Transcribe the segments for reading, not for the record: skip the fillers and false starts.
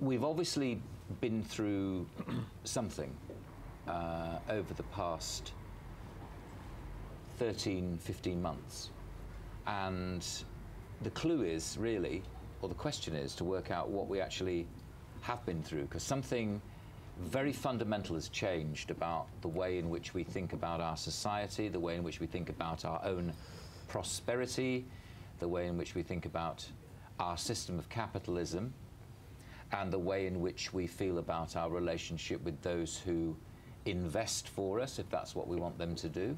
we've obviously been through something over the past 13, 15 months. And the clue is really, or the question is, to work out what we actually have been through, because something very fundamental has changed about the way in which we think about our society, the way in which we think about our own prosperity, the way in which we think about our system of capitalism, and the way in which we feel about our relationship with those who invest for us, if that's what we want them to do.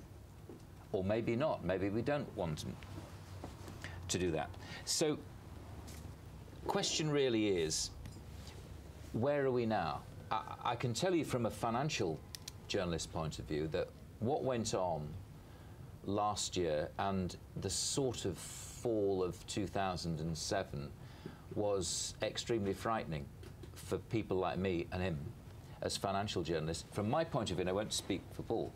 Or maybe not, maybe we don't want them to do that. So, question really is, where are we now? I can tell you from a financial journalist point of view that what went on last year and the sort of fall of 2007 was extremely frightening for people like me and him as financial journalists. From my point of view, and I won't speak for Paul,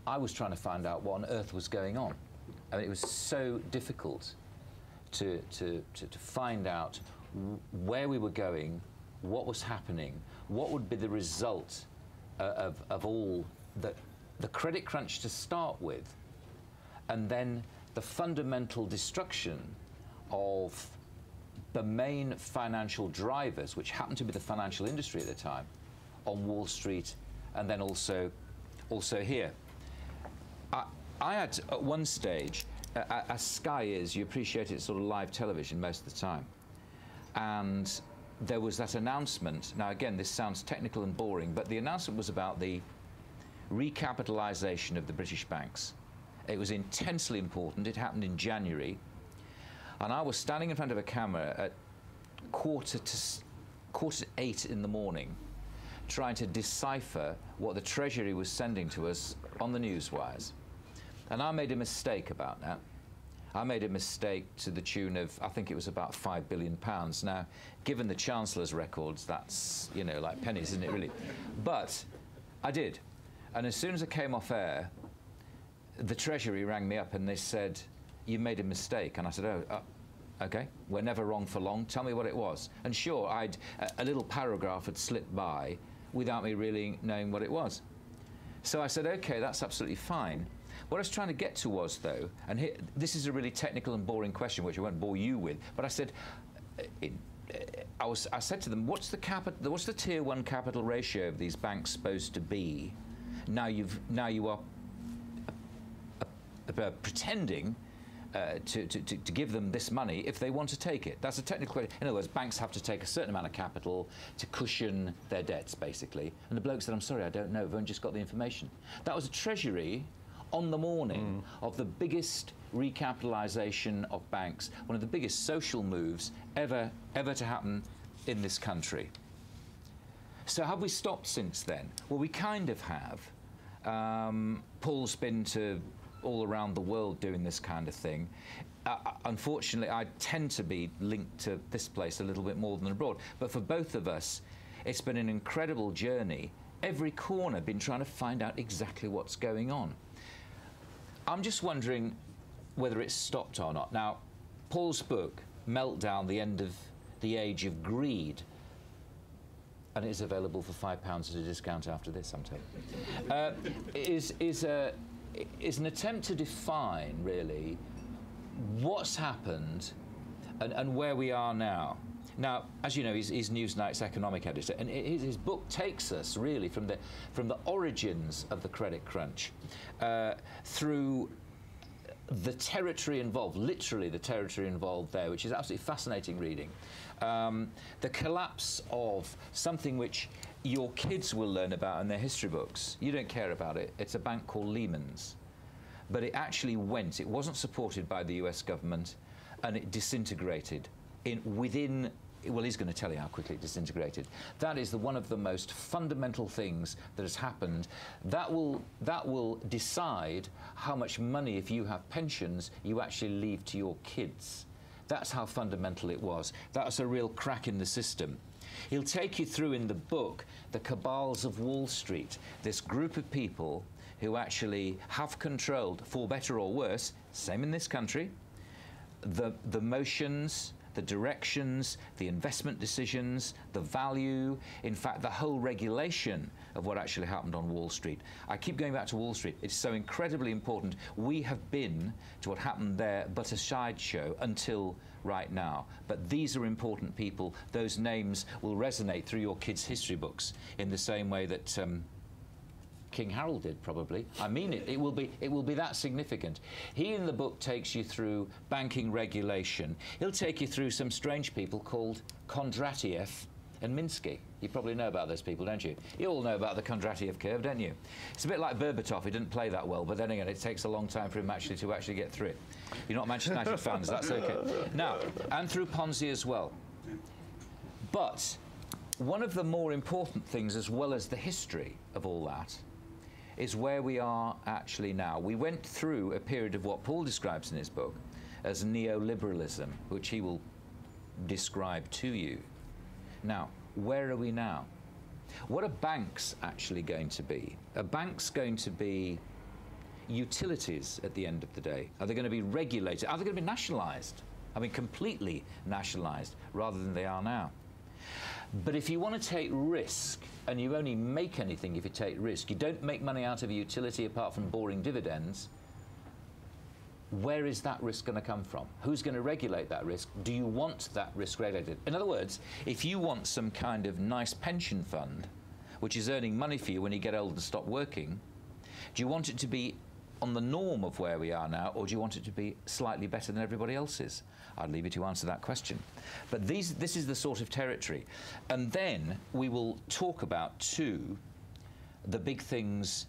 I was trying to find out what on earth was going on. I mean, it was so difficult to find out where we were going, what was happening, what would be the result of all the credit crunch to start with, and then the fundamental destruction of the main financial drivers, which happened to be the financial industry at the time, on Wall Street, and then also here. I had, at one stage, as Sky is, you appreciate it's sort of live television most of the time, and there was that announcement. Now again, this sounds technical and boring, but the announcement was about the recapitalisation of the British banks. It was intensely important. It happened in January, and I was standing in front of a camera at quarter to 8 in the morning, trying to decipher what the Treasury was sending to us on the newswires. And I made a mistake about that. I made a mistake to the tune of, I think it was about £5 billion. Now, given the Chancellor's records, that's, you know, like pennies, isn't it, really? But I did. And as soon as I came off air, the Treasury rang me up and they said, you made a mistake. And I said, oh, okay, we're never wrong for long. Tell me what it was. And sure, a little paragraph had slipped by without me really knowing what it was. So I said, okay, that's absolutely fine. What I was trying to get to was, though, and here, this is a really technical and boring question, which I won't bore you with, but I said, I said to them, what's the Tier 1 capital ratio of these banks supposed to be? Now you are pretending to give them this money if they want to take it. That's a technical question. In other words, banks have to take a certain amount of capital to cushion their debts, basically. And the bloke said, I'm sorry, I don't know. I've only just got the information. That was a Treasury on the morning of the biggest recapitalisation of banks, one of the biggest social moves ever to happen in this country. So have we stopped since then? Well, we kind of have. Paul's been to all around the world doing this kind of thing. Unfortunately, I tend to be linked to this place a little bit more than abroad. But for both of us, it's been an incredible journey. Every corner been trying to find out exactly what's going on. I'm just wondering whether it's stopped or not. Now, Paul's book, Meltdown, The End of the Age of Greed, and it is available for £5 at a discount after this, I'm telling you, is an attempt to define, really, what's happened and where we are now. Now, as you know, he's Newsnight's economic editor, and his book takes us really from the origins of the credit crunch through the territory involved, literally the territory involved there, which is absolutely fascinating reading. The collapse of something which your kids will learn about in their history books. You don't care about it. It's a bank called Lehman's. But it actually went. It wasn't supported by the US government, and it disintegrated within. Well, he's going to tell you how quickly it disintegrated. That is one of the most fundamental things that has happened. That will decide how much money, if you have pensions, you actually leave to your kids. That's how fundamental it was. That was a real crack in the system. He'll take you through in the book the cabals of Wall Street, this group of people who actually have controlled, for better or worse, same in this country, the motions the directions, the investment decisions, the value, in fact, the whole regulation of what actually happened on Wall Street. I keep going back to Wall Street. It's so incredibly important. We have been to what happened there but a sideshow until right now. But these are important people. Those names will resonate through your kids' history books in the same way that King Harold did, probably. I mean it. It will be that significant. He in the book takes you through banking regulation. He'll take you through some strange people called Kondratiev and Minsky. You probably know about those people, don't you? You all know about the Kondratiev curve, don't you? It's a bit like Berbatov. He didn't play that well, but then again, it takes a long time for him to actually get through it. You're not Manchester United fans, that's okay. Now, and through Ponzi as well. But one of the more important things, as well as the history of all that, is where we are actually now. We went through a period of what Paul describes in his book as neoliberalism, which he will describe to you. Now, where are we now? What are banks actually going to be? Are banks going to be utilities at the end of the day? Are they going to be regulated? Are they going to be nationalised? I mean, completely nationalised, rather than they are now. But if you want to take risk, and you only make anything if you take risk, you don't make money out of a utility apart from boring dividends, where is that risk going to come from? Who's going to regulate that risk? Do you want that risk regulated? In other words, if you want some kind of nice pension fund, which is earning money for you when you get old and stop working, do you want it to be on the norm of where we are now, or do you want it to be slightly better than everybody else's? I'd leave you to answer that question. But this is the sort of territory. And then we will talk about, too, the big things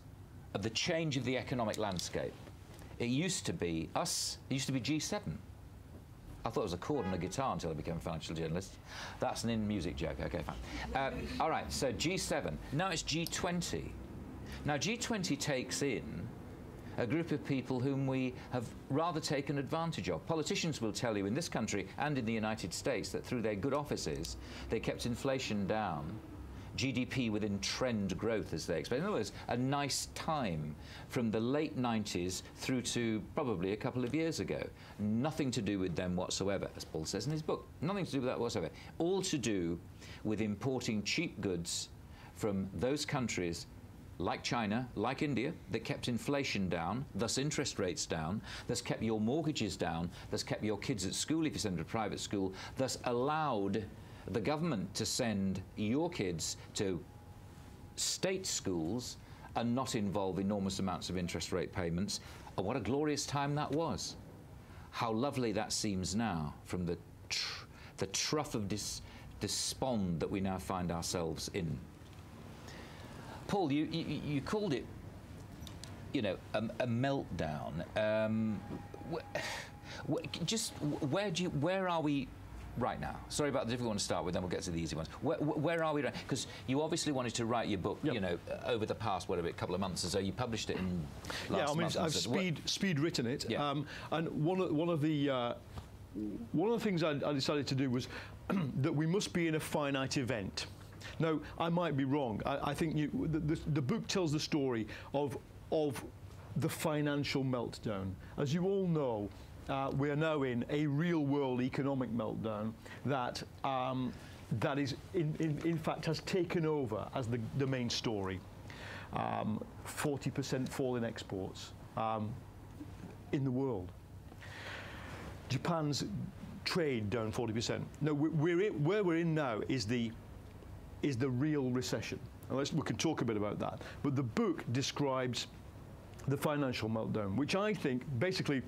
of the change of the economic landscape. It used to be us, it used to be G7. I thought it was a chord and a guitar until I became a financial journalist. That's an in-music joke, okay, fine. All right, so G7, now it's G20. Now G20 takes in a group of people whom we have rather taken advantage of. Politicians will tell you in this country and in the United States that through their good offices, they kept inflation down, GDP within trend growth, as they explain. In other words, a nice time from the late 90s through to probably a couple of years ago. Nothing to do with them whatsoever, as Paul says in his book. Nothing to do with that whatsoever. All to do with importing cheap goods from those countries like China, like India, that kept inflation down, thus interest rates down, thus kept your mortgages down, thus kept your kids at school if you send them to private school, thus allowed the government to send your kids to state schools and not involve enormous amounts of interest rate payments. And what a glorious time that was. How lovely that seems now from the trough of despond that we now find ourselves in. Paul, you called it, you know, a meltdown. Where are we right now? Sorry about the difficult one to start with, then we'll get to the easy ones. Where are we right? Because you obviously wanted to write your book, yep, you know, over the past, whatever, a couple of months or so. You published it in last month. Yeah, I mean, I've speed written it. Yeah. And one of the things I decided to do was that we must be in a finite event. Now, I might be wrong. I think the book tells the story of the financial meltdown. As you all know, we are now in a real-world economic meltdown that is, in fact, has taken over as the main story. 40% fall in exports in the world. Japan's trade down 40%. Now, where we're in now is the real recession. And we can talk a bit about that. But the book describes the financial meltdown, which I think basically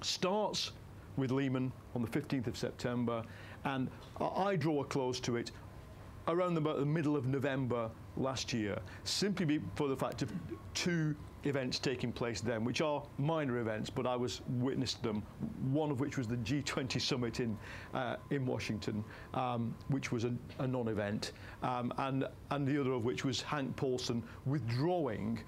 starts with Lehman on the 15th of September, and I draw a close to it around about the middle of November last year, simply for the fact of two events taking place then, which are minor events, but I was witness to them, one of which was the G20 summit in Washington, which was a non-event, and the other of which was Hank Paulson withdrawing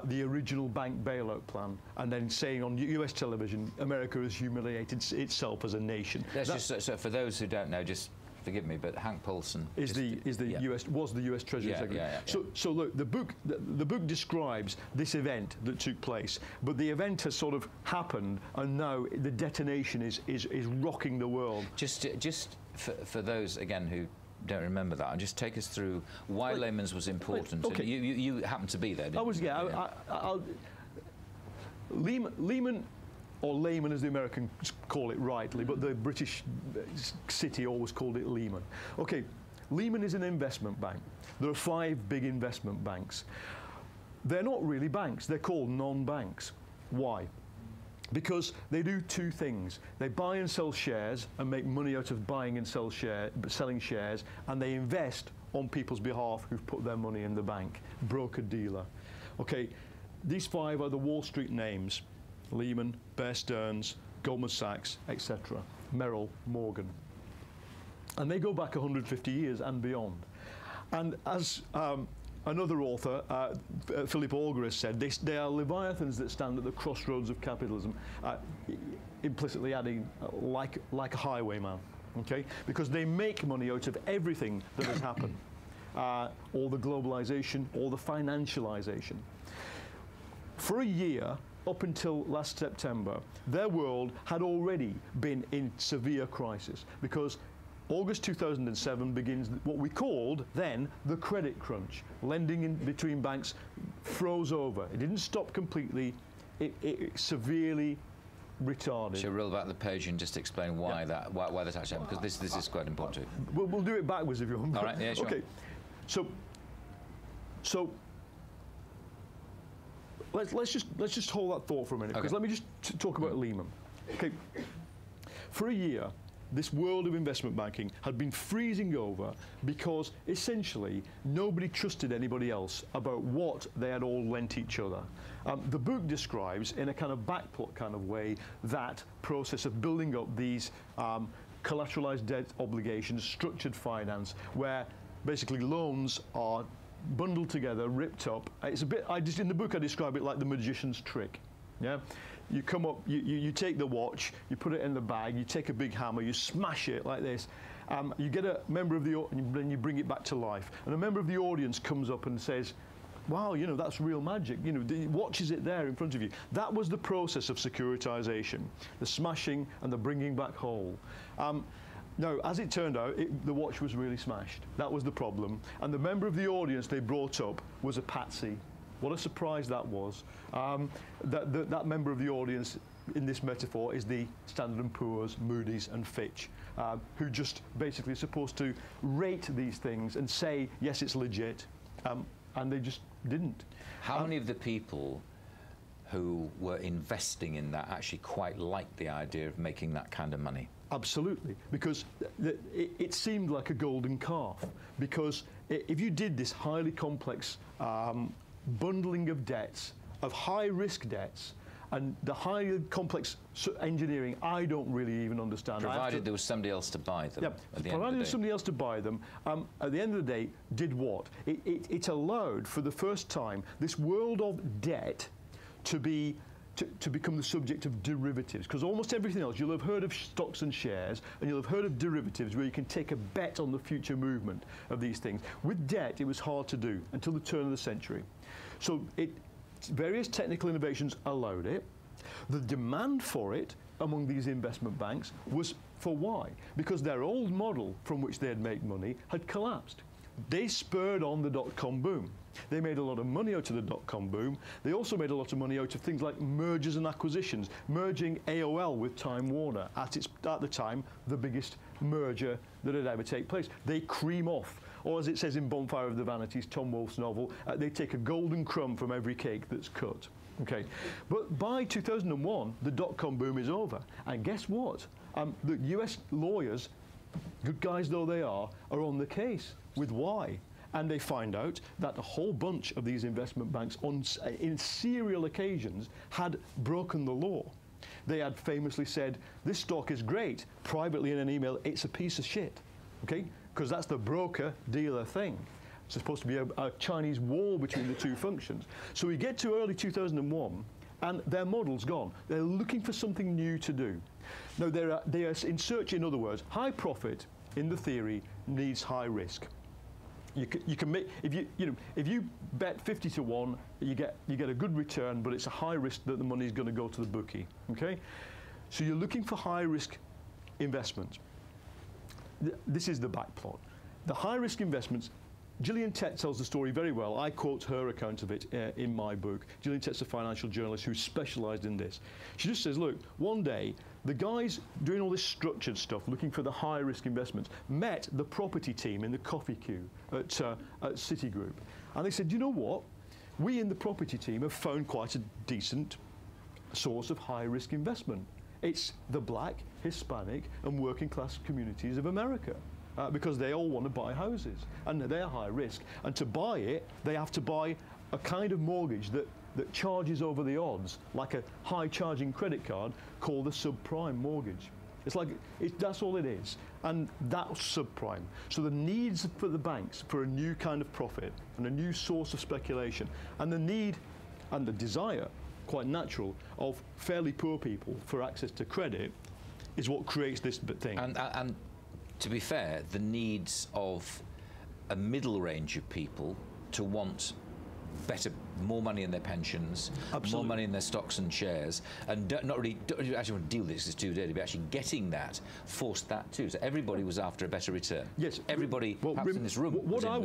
the original bank bailout plan, and then saying on US television, America has humiliated itself as a nation. So for those who don't know, just forgive me, but Hank Paulson was the US Treasury Secretary. So look, the book describes this event that took place, but the event has sort of happened, and now the detonation is rocking the world. Just for those again who don't remember that, and just take us through why Lehman's was important. Okay. You happened to be there, didn't you? I was, yeah. Lehman, or Lehman as the Americans call it rightly, but the British city always called it Lehman. Okay, Lehman is an investment bank. There are 5 big investment banks. They're not really banks, they're called non-banks. Why? Because they do 2 things. They buy and sell shares and make money out of buying and selling shares, and they invest on people's behalf who've put their money in the bank, broker-dealer. Okay, these 5 are the Wall Street names: Lehman, Bear Stearns, Goldman Sachs, etc., Merrill, Morgan. And they go back 150 years and beyond. And as another author, Philip Auger, has said, they are leviathans that stand at the crossroads of capitalism, implicitly adding like a highwayman, okay? Because they make money out of everything that has happened, all the globalization, all the financialization. For a year, up until last September, their world had already been in severe crisis, because August 2007 begins what we called then the credit crunch. Lending in between banks froze over. It didn't stop completely. It severely retarded. Should we roll back the page and just explain why why that actually happened? Because this is quite important too. We'll do it backwards if you want. All right. Yeah. Sure. Okay. So let's just hold that thought for a minute, because let me just talk about Lehman. Okay. For a year, this world of investment banking had been freezing over because essentially nobody trusted anybody else about what they had all lent each other. The book describes, in a kind of backplot kind of way, that process of building up these collateralized debt obligations, structured finance, where basically loans are bundled together, ripped up. It's a bit, in the book I describe it like the magician's trick. Yeah. You come up, you take the watch, you put it in the bag, you take a big hammer, you smash it like this. You get a member of the audience, then you bring it back to life. And a member of the audience comes up and says, wow, you know, that's real magic. You know, watches it there in front of you. That was the process of securitization, the smashing and the bringing back whole. Now, as it turned out, the watch was really smashed. That was the problem. And the member of the audience they brought up was a patsy. What a surprise that was. That member of the audience in this metaphor is the Standard & Poor's, Moody's and Fitch, who just basically are supposed to rate these things and say, yes, it's legit, and they just didn't. How many of the people who were investing in that actually quite liked the idea of making that kind of money? Absolutely, because it seemed like a golden calf, because if you did this highly complex bundling of debts, of high-risk debts, and the highly complex engineering I don't really even understand. Provided there was somebody else to buy them. Yeah, provided there was somebody else to buy them, at the end of the day, did what? It allowed, for the first time, this world of debt to become the subject of derivatives, because almost everything else, you'll have heard of stocks and shares, and you'll have heard of derivatives where you can take a bet on the future movement of these things. With debt, it was hard to do until the turn of the century. So various technical innovations allowed it. The demand for it among these investment banks was for why? Because their old model from which they'd make money had collapsed. They spurred on the dot-com boom. They made a lot of money out of the dot-com boom. They also made a lot of money out of things like mergers and acquisitions, merging AOL with Time Warner, at the time, the biggest merger that had ever taken place. They cream off, or as it says in Bonfire of the Vanities, Tom Wolfe's novel, they take a golden crumb from every cake that's cut. Okay, but by 2001, the dot-com boom is over. And guess what? The US lawyers, good guys though they are on the case with why. And they find out that a whole bunch of these investment banks in serial occasions had broken the law. They had famously said, this stock is great. Privately in an email, it's a piece of shit. Okay? Because that's the broker-dealer thing. It's supposed to be a Chinese wall between the two functions. So we get to early 2001, and their model's gone. They're looking for something new to do. Now, they are in search, in other words, high profit, in the theory, needs high risk. You can make, if you bet 50 to 1, you get a good return, but it's a high risk that the money is going to go to the bookie. Okay, so you're looking for high risk investments. This is the back plot. The high risk investments. Gillian Tett tells the story very well. I quote her account of it in my book. Gillian Tett's a financial journalist who specialised in this. She just says, look, one day, the guys doing all this structured stuff, looking for the high-risk investments, met the property team in the coffee queue at Citigroup. And they said, you know what? We in the property team have found quite a decent source of high-risk investment. It's the black, Hispanic, and working-class communities of America. Because they all want to buy houses, and they're high risk. And to buy it, they have to buy a kind of mortgage that charges over the odds, like a high-charging credit card called a subprime mortgage. It's like, that's all it is. And that's subprime. So the needs for the banks for a new kind of profit and a new source of speculation, and the need and the desire, quite natural, of fairly poor people for access to credit is what creates this thing. And to be fair, the needs of a middle range of people to want more money in their pensions, more money in their stocks and shares, and don't actually want to deal with this, it's too dirty, but actually getting that forced that too. So everybody was after a better return. Yes. Everybody perhaps in this room. What I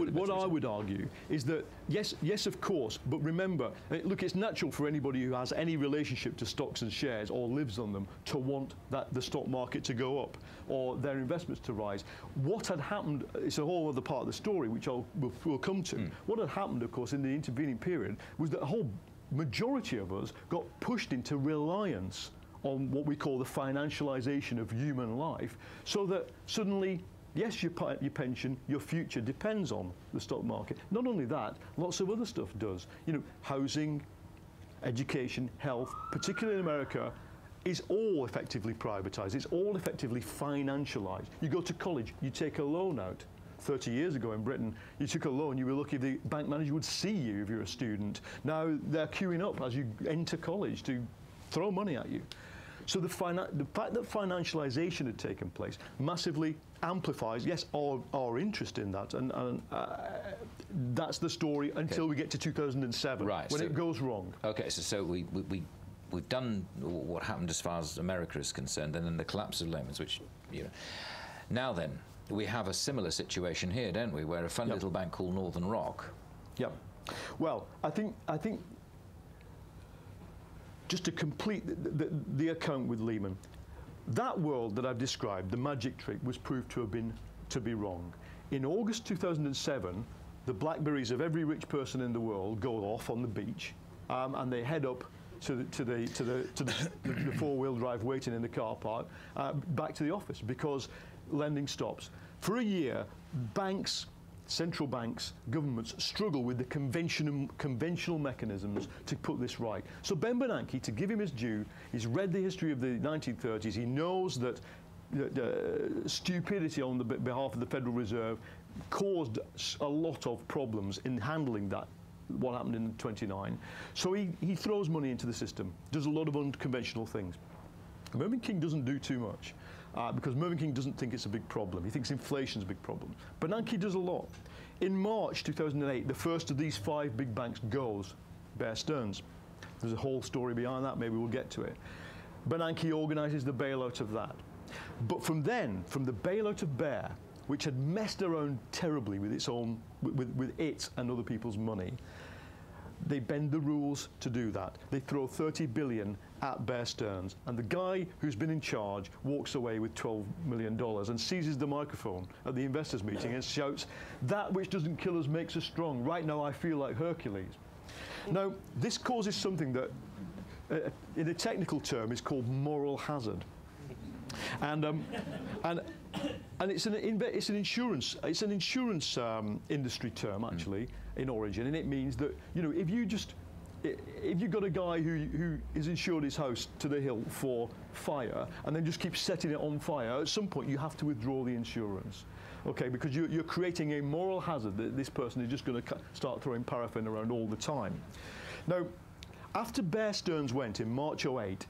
would argue is that yes, of course, but remember, look, it's natural for anybody who has any relationship to stocks and shares or lives on them to want the stock market to go up or their investments to rise. What had happened, it's a whole other part of the story which we'll come to. What had happened, of course, in the intervening period was that a whole majority of us got pushed into reliance on what we call the financialization of human life, so that suddenly, yes, your pension, your future depends on the stock market. Not only that, lots of other stuff does. You know, housing, education, health, particularly in America, is all effectively privatized. It's all effectively financialized. You go to college, you take a loan out. 30 years ago in Britain, you took a loan, you were lucky if the bank manager would see you if you're a student. Now they're queuing up as you enter college to throw money at you. So the fact that financialization had taken place massively amplifies, yes, our interest in that, and that's the story until we get to 2007, right, when it goes wrong. Okay, so we've done what happened as far as America is concerned, and then the collapse of Lehman's, which, you know. Now then, we have a similar situation here, don't we, where a fun little bank called Northern Rock. Yep. Well, I think just to complete the account with Lehman, that world that I've described, the magic trick, was proved to be wrong. In August 2007, the BlackBerries of every rich person in the world go off on the beach, and they head up to the four-wheel drive waiting in the car park, back to the office, because lending stops. For a year, banks, central banks, governments struggle with the conventional mechanisms to put this right. So Ben Bernanke, to give him his due, he's read the history of the 1930s. He knows that stupidity on the behalf of the Federal Reserve caused a lot of problems in handling that, what happened in 29. So he throws money into the system, does a lot of unconventional things. Mervyn King doesn't do too much. Because Mervyn King doesn't think it's a big problem. He thinks inflation's a big problem. Bernanke does a lot. In March 2008, the first of these 5 big banks goes, Bear Stearns. There's a whole story behind that, maybe we'll get to it. Bernanke organizes the bailout of that. But from then, from the bailout of Bear, which had messed around terribly with its own, with it and other people's money, they bend the rules to do that. They throw $30 billion at Bear Stearns, and the guy who's been in charge walks away with $12 million and seizes the microphone at the investors meeting and shouts, "That which doesn't kill us makes us strong. Right now I feel like Hercules." Now, this causes something that, in a technical term, is called moral hazard. And it's an insurance industry term, actually, in origin, and it means that, you know, if you've got a guy who has insured his house to the hilt for fire and then just keeps setting it on fire, at some point you have to withdraw the insurance, okay, because you're creating a moral hazard that this person is just going to start throwing paraffin around all the time. Now, after Bear Stearns went in March 2008,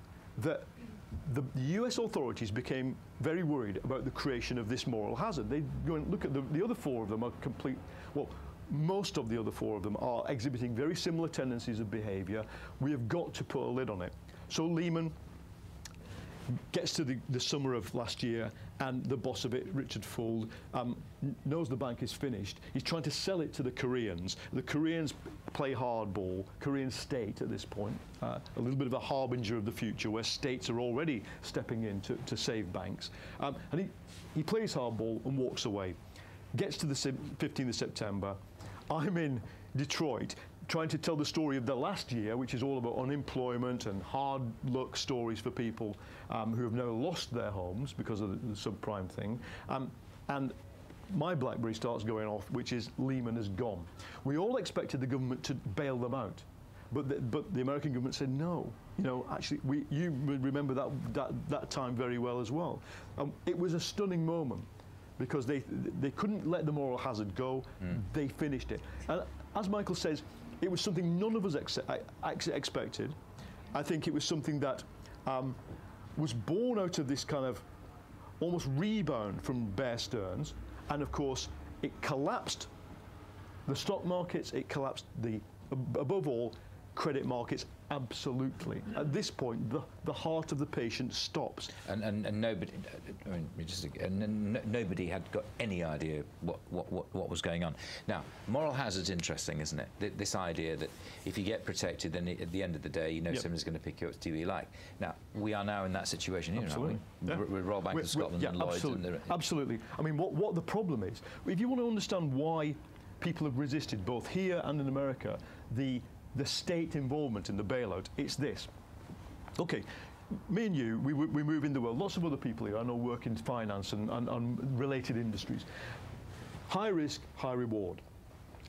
the US authorities became very worried about the creation of this moral hazard. They go and look at the other four of them are complete, well, most of the other four of them are exhibiting very similar tendencies of behavior. We have got to put a lid on it. So Lehman gets to the summer of last year, and the boss of it, Richard Fuld, knows the bank is finished. He's trying to sell it to the Koreans. The Koreans play hardball, Korean state at this point, a little bit of a harbinger of the future where states are already stepping in to save banks. And he plays hardball and walks away. Gets to the 15th of September. I'm in Detroit, trying to tell the story of the last year, which is all about unemployment and hard luck stories for people who have now lost their homes because of the subprime thing. And my BlackBerry starts going off, which is Lehman is gone. We all expected the government to bail them out, but the American government said no. You know, actually, you remember that time very well as well. It was a stunning moment because they couldn't let the moral hazard go. They finished it. And as Michael says, it was something none of us expected. I think it was something that was born out of this kind of almost rebound from Bear Stearns, and of course it collapsed the stock markets, it collapsed above all, credit markets. Absolutely. At this point, the heart of the patient stops. And nobody, I mean, nobody had got any idea what was going on. Now, moral hazard's interesting, isn't it? This idea that if you get protected, then at the end of the day, you know somebody's going to pick you up to do what you like. Now, we are now in that situation here, absolutely. Aren't we? With Royal Bank of Scotland and Lloyds. Absolutely. Absolutely. I mean, what the problem is, if you want to understand why people have resisted, both here and in America, the state involvement in the bailout, it's this. Okay, me and you, we move in the world. Lots of other people here I know work in finance and related industries. High risk, high reward.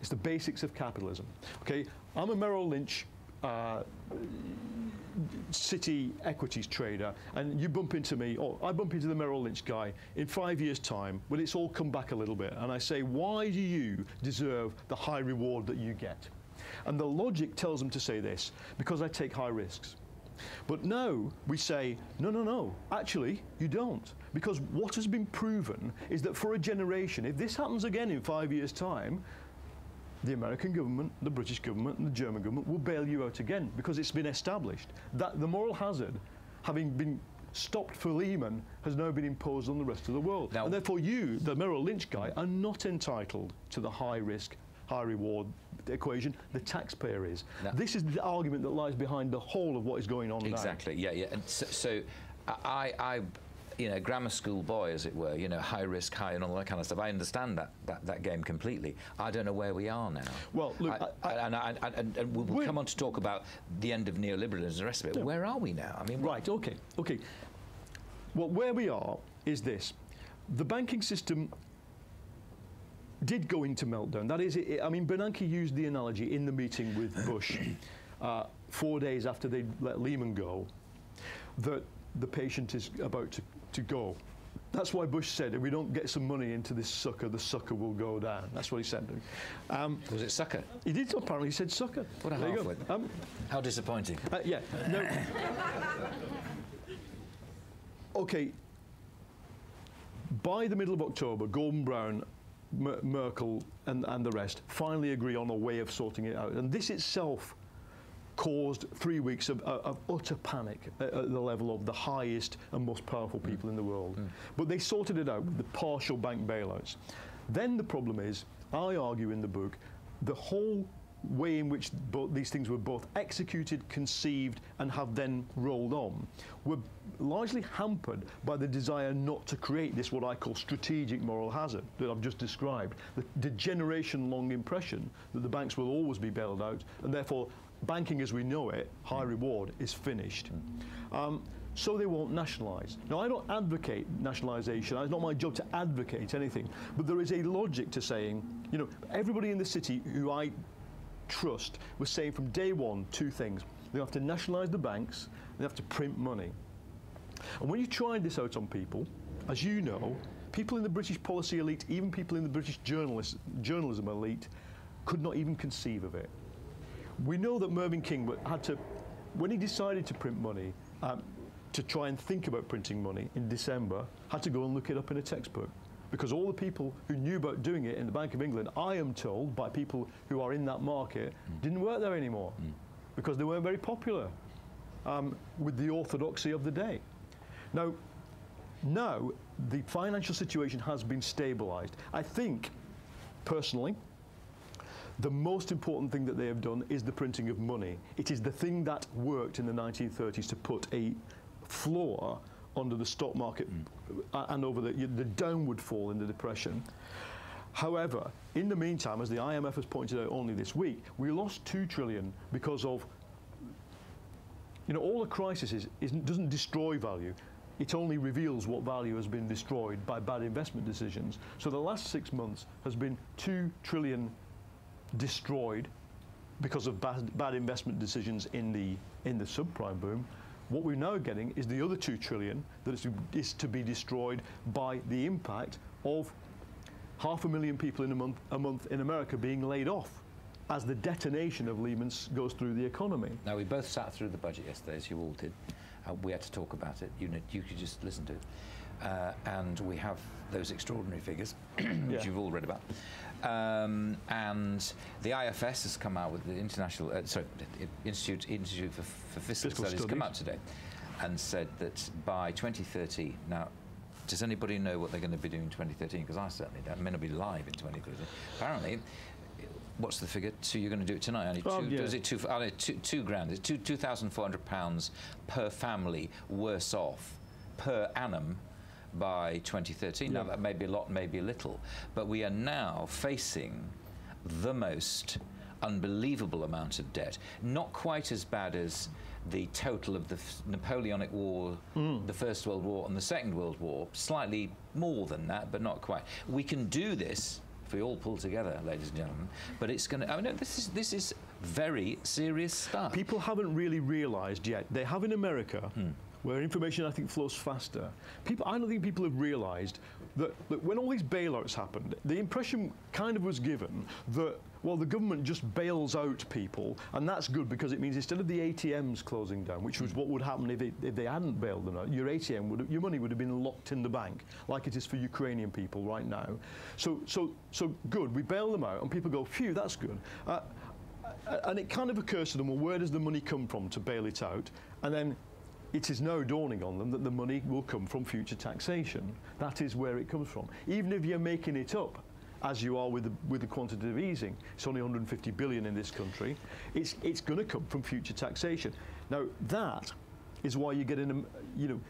It's the basics of capitalism. Okay, I'm a Merrill Lynch city equities trader, and you bump into me, or I bump into the Merrill Lynch guy in 5 years' time when it's all come back a little bit, and I say, why do you deserve the high reward that you get? And the logic tells them to say this, because I take high risks. But now we say, no, actually you don't. Because what has been proven is that for a generation, if this happens again in 5 years' time, the American government, the British government, and the German government will bail you out again, because it's been established that the moral hazard, having been stopped for Lehman, has now been imposed on the rest of the world. Now, and therefore you, the Merrill Lynch guy, are not entitled to the high risk, high reward equation. The taxpayer is. Now, this is the argument that lies behind the whole of what is going on now. Exactly, yeah. And so I you know, grammar school boy, as it were, you know, high risk, high, and all that kind of stuff. I understand that game completely. I don't know where we are now. Well, look, and we'll come on to talk about the end of neoliberalism and the rest of it. Yeah. Where are we now? I mean, right. Okay. Well, where we are is this: the banking system did go into meltdown. That is, I mean, Bernanke used the analogy in the meeting with Bush 4 days after they let Lehman go, that the patient is about to go. That's why Bush said, if we don't get some money into this sucker, the sucker will go down. That's what he said. Was it sucker? He did, apparently he said sucker. What a halfway. How disappointing. Yeah. No. Okay. By the middle of October, Gordon Brown, Merkel and the rest finally agree on a way of sorting it out. And this itself caused 3 weeks of utter panic at the level of the highest and most powerful people in the world. But they sorted it out with the partial bank bailouts. Then the problem is, I argue in the book, the whole way in which these things were both executed, conceived, and have then rolled on, were largely hampered by the desire not to create this, what I call strategic moral hazard that I've just described, the generation-long impression that the banks will always be bailed out, and therefore banking as we know it, high reward, is finished. So they won't nationalise. Now, I don't advocate nationalisation. It's not my job to advocate anything. But there is a logic to saying, you know, everybody in the city who I trust was saying from day one two things. They have to nationalise the banks, they have to print money. And when you tried this out on people, as you know, people in the British policy elite, even people in the British journalism elite, could not even conceive of it. We know that Mervyn King had to, when he decided to print money, to try and think about printing money in December had to go and look it up in a textbook. Because all the people who knew about doing it in the Bank of England, I am told by people who are in that market, didn't work there anymore because they weren't very popular with the orthodoxy of the day. Now, the financial situation has been stabilized. I think, personally, the most important thing that they have done is the printing of money. It is the thing that worked in the 1930s to put a floor under the stock market and over the downward fall in the Depression. However, in the meantime, as the IMF has pointed out only this week, we lost $2 trillion because of, all a crisis doesn't destroy value. It only reveals what value has been destroyed by bad investment decisions. So the last 6 months has been $2 trillion destroyed because of bad investment decisions in the subprime boom. What we're now getting is the other $2 trillion that is to be destroyed by the impact of 500,000 people in a month in America being laid off as the detonation of Lehman goes through the economy. Now, we both sat through the budget yesterday, as you all did. We had to talk about it. You could just listen to it. And we have those extraordinary figures, which you've all read about. And the IFS has come out with the Institute for Fiscal Studies come out today and said that by 2030, now, does anybody know what they're going to be doing in 2013? Because I certainly don't. I may not be live in 2013. Apparently, what's the figure? So you're going to do it tonight? Is it two grand? It's £2,400 per family worse off per annum by 2013. Now, that may be a lot, maybe a little, but we are now facing the most unbelievable amount of debt. Not quite as bad as the total of the Napoleonic War, the First World War and the Second World War. Slightly more than that, but not quite. We can do this if we all pull together, ladies and gentlemen, but it's going to, I mean, this is very serious stuff. People haven't really realised yet. They have in America, where information, I think, flows faster. I don't think people have realised that when all these bailouts happened, the impression kind of was given that, well, the government just bails out people, and that's good because it means instead of the ATMs closing down, which was what would happen if they hadn't bailed them out, your your money would have been locked in the bank, like it is for Ukrainian people right now. So good, we bail them out, and people go, phew, that's good. And it kind of occurs to them, well, where does the money come from to bail it out? And then it is now dawning on them that the money will come from future taxation. That is where it comes from. Even if you're making it up, as you are with the quantitative easing, it's only 150 billion in this country, it's going to come from future taxation. Now, that is why you get in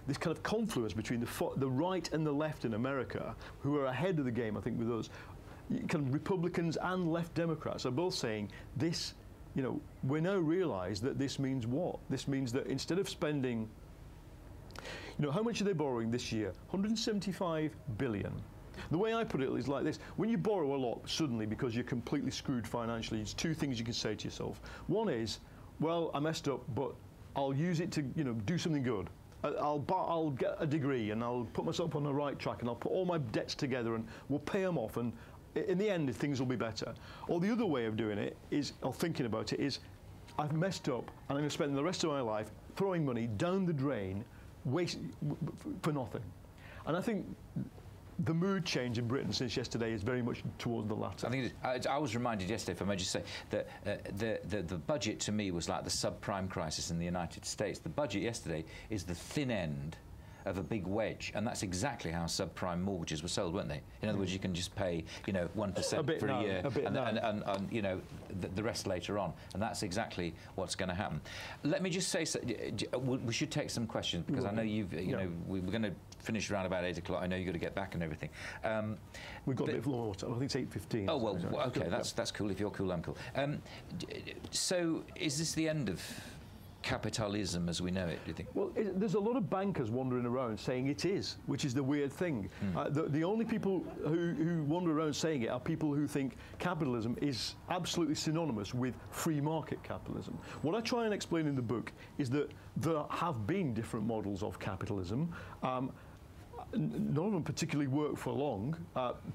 this kind of confluence between the right and the left in America, who are ahead of the game, I think, with us. Kind of Republicans and left Democrats are both saying this. We now realise that this means what? This means that instead of spending, how much are they borrowing this year? 175 billion. The way I put it is like this. When you borrow a lot suddenly because you're completely screwed financially, there's two things you can say to yourself. One is, well, I messed up, but I'll use it to, do something good. I'll get a degree and I'll put myself on the right track and I'll put all my debts together and we'll pay them off, and in the end, things will be better. Or the other way of doing it is, or thinking about it, is I've messed up and I'm going to spend the rest of my life throwing money down the drain for nothing. And I think the mood change in Britain since yesterday is very much towards the latter. I think I was reminded yesterday, if I may just say, that the budget to me was like the subprime crisis in the United States. The budget yesterday is the thin end of a big wedge, and that's exactly how subprime mortgages were sold, weren't they? In other words, you can just pay, 1% for a year, and the rest later on, and that's exactly what's going to happen. Let me just say, we should take some questions because I know we're going to finish around about 8 o'clock. I know you've got to get back and everything. We've got a bit of more time. I think it's 8:15. Oh well, okay, that's cool. If you're cool, I'm cool. So, is this the end of capitalism as we know it, do you think? Well, there's a lot of bankers wandering around saying it is, which is the weird thing. The only people who wander around saying it are people who think capitalism is absolutely synonymous with free market capitalism. What I try and explain in the book is that there have been different models of capitalism. none of them particularly work for long.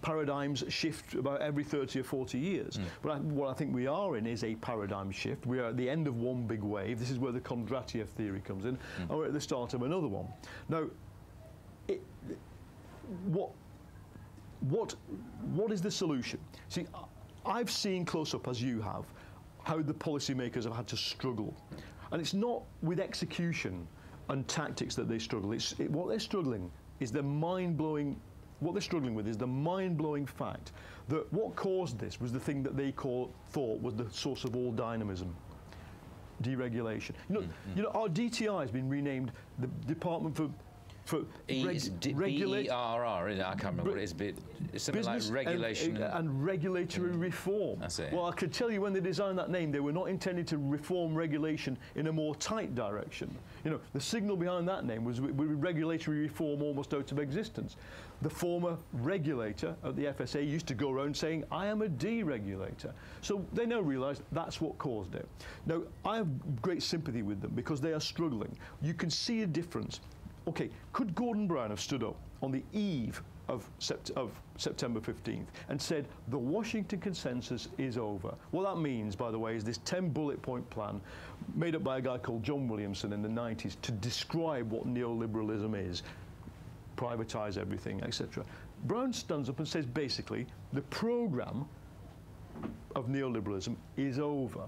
Paradigms shift about every 30 or 40 years. But what I think we are in is a paradigm shift. We are at the end of one big wave. This is where the Kondratiev theory comes in, and we're at the start of another one. Now, what is the solution? See, I've seen close up, as you have, how the policymakers have had to struggle. And it's not with execution and tactics that they struggle. What they're struggling is the mind-blowing, what they're struggling with is the mind-blowing fact that what caused this was the thing that they thought was the source of all dynamism. Deregulation. You know, our DTI has been renamed the Department for B-E-R-R, isn't it? I can't remember what it is, but it's something like regulation and regulatory reform. That's it. Well, I can tell you when they designed that name, they were not intended to reform regulation in a more tight direction. You know, the signal behind that name was regulatory reform almost out of existence. The former regulator at the FSA used to go around saying, I am a deregulator. So they now realise that's what caused it. Now, I have great sympathy with them because they are struggling. You can see a difference. Okay, could Gordon Brown have stood up on the eve of September 15th and said, the Washington consensus is over? What that means, by the way, is this 10 bullet point plan made up by a guy called John Williamson in the 90s to describe what neoliberalism is, privatise everything, etc. Brown stands up and says, basically, the programme of neoliberalism is over.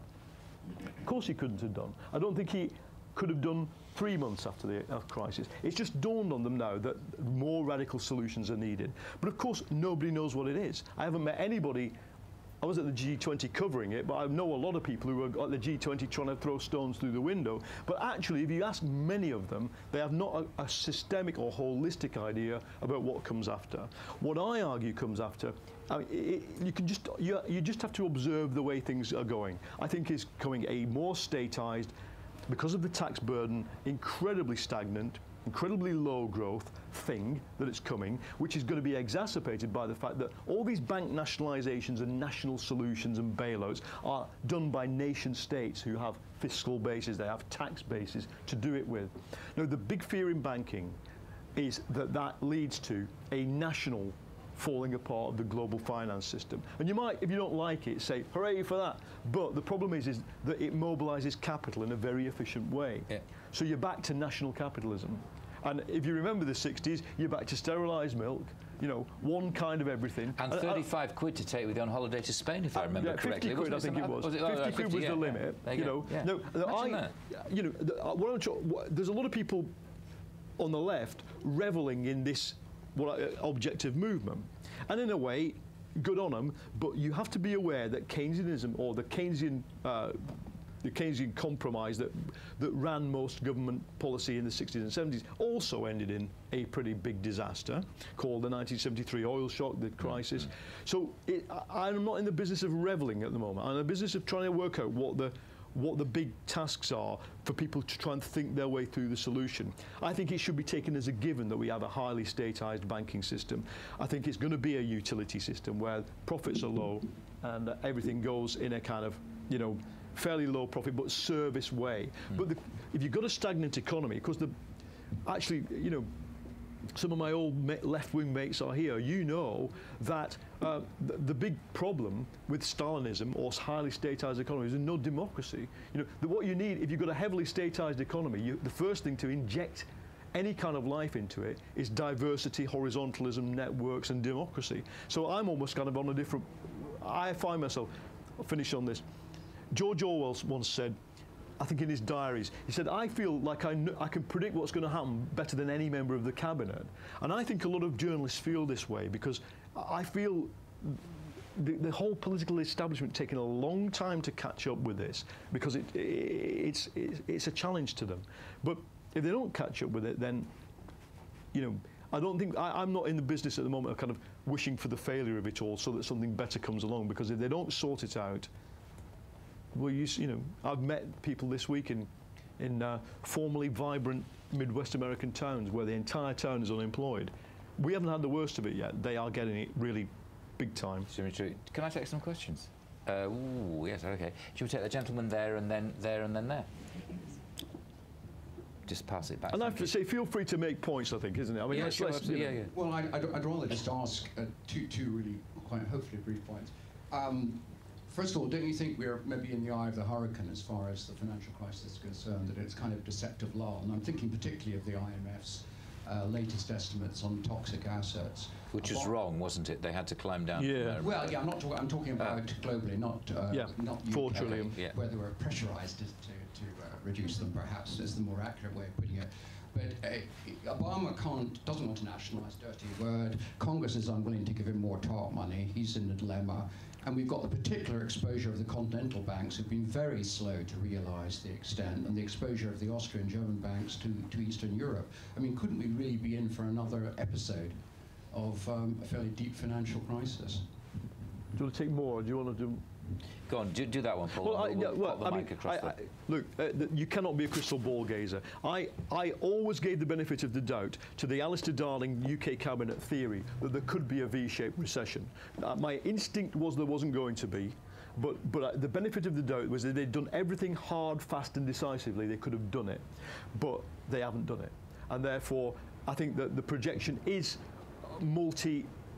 Of course he couldn't have done. I don't think he could have done 3 months after the crisis. It's just dawned on them now that more radical solutions are needed. But of course, nobody knows what it is. I haven't met anybody. I was at the G20 covering it, but I know a lot of people who are at the G20 trying to throw stones through the window. But actually, if you ask many of them, they have not a systemic or holistic idea about what comes after. What I argue comes after, I mean, you just have to observe the way things are going. I think is coming a more statized, because of the tax burden, incredibly stagnant, incredibly low growth thing that it's coming, which is going to be exacerbated by the fact that all these bank nationalizations and national solutions and bailouts are done by nation states who have fiscal bases, they have tax bases to do it with. Now, the big fear in banking is that that leads to a national falling apart of the global finance system. And you might, if you don't like it, say, hooray for that. But the problem is that it mobilizes capital in a very efficient way. Yeah. So you're back to national capitalism. And if you remember the 60s, you're back to sterilised milk, you know, one kind of everything. And 35 quid to take with you on holiday to Spain, if I remember correctly. 50 quid, I think it was. 50 quid was the limit. You know. Yeah. No, there's a lot of people on the left reveling in this objective movement. And in a way, good on them, but you have to be aware that Keynesianism, or the Keynesian compromise that ran most government policy in the 60s and 70s also ended in a pretty big disaster called the 1973 oil shock, the crisis. So I'm not in the business of reveling at the moment. I'm in the business of trying to work out what the big tasks are for people to try and think their way through the solution. I think it should be taken as a given that we have a highly statized banking system. I think it's going to be a utility system where profits are low and everything goes in a kind of, you know, fairly low profit but service way. But if you've got a stagnant economy, because actually, you know, some of my old left-wing mates are here, you know that the big problem with Stalinism or highly statized economies is no democracy. You know, what you need, if you've got a heavily statized economy, the first thing to inject any kind of life into it is diversity, horizontalism, networks, and democracy. So I'm almost kind of on a different, I find myself, I'll finish on this. George Orwell once said, I think in his diaries, he said, I feel like I can predict what's going to happen better than any member of the cabinet. And I think a lot of journalists feel this way because I feel the whole political establishment taking a long time to catch up with this because it's a challenge to them. But if they don't catch up with it, then, you know, I don't think, I'm not in the business at the moment of kind of wishing for the failure of it all so that something better comes along, because if they don't sort it out, well, you know, I've met people this week in formerly vibrant Midwest American towns where the entire town is unemployed. We haven't had the worst of it yet. They are getting it really big time. Can I take some questions? Ooh, yes, okay. Should we take the gentleman there and then there and then there? just pass it back. And I have to say, feel free to make points, I think, isn't it? I mean, Yeah, sure, absolutely. Yeah. Well, I'd rather just ask two really quite hopefully brief points. First of all, don't you think we're maybe in the eye of the hurricane as far as the financial crisis is concerned, that it's kind of deceptive lull? And I'm thinking particularly of the IMF's latest estimates on toxic assets. Which was wrong, wasn't it? They had to climb down. Yeah. Well, yeah, I'm talking about globally, not UK, 4 trillion. Yeah. where they were pressurised to reduce them, perhaps, is the more accurate way of putting it. But Obama doesn't want to nationalise, dirty word. Congress is unwilling to give him more TARP money. He's in a dilemma. And we've got the particular exposure of the continental banks who've been very slow to realise the extent, and the exposure of the Austrian German banks to Eastern Europe. I mean, couldn't we really be in for another episode of a fairly deep financial crisis? Do you want to take more, or do you want to do... Go on, do that one, Paul. Look, you cannot be a crystal ball gazer. I always gave the benefit of the doubt to the Alistair Darling UK cabinet theory that there could be a V-shaped recession. My instinct was there wasn't going to be, but the benefit of the doubt was that they'd done everything hard, fast and decisively. They could have done it, but they haven't done it. And therefore, I think that the projection is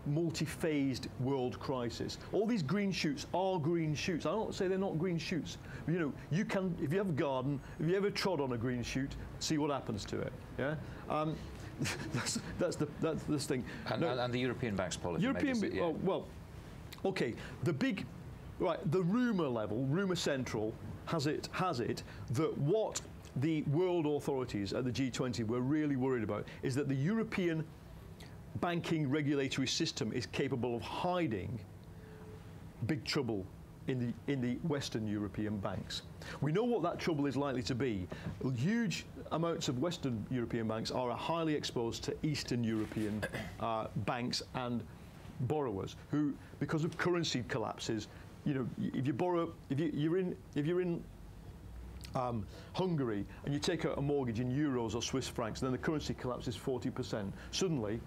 multi-phased world crisis. All these green shoots are green shoots. I don't say they're not green shoots. You know, you can, if you have a garden, if you ever trod on a green shoot, see what happens to it. Yeah, that's this thing. And the European banks policy. Well, okay. The rumour central has it that what the world authorities at the G20 were really worried about is that the European banking regulatory system is capable of hiding big trouble in the Western European banks. We know what that trouble is likely to be. Huge amounts of Western European banks are highly exposed to Eastern European banks and borrowers who, because of currency collapses, you know, if you're in Hungary and you take out a mortgage in euros or Swiss francs, and then the currency collapses 40%. Suddenly,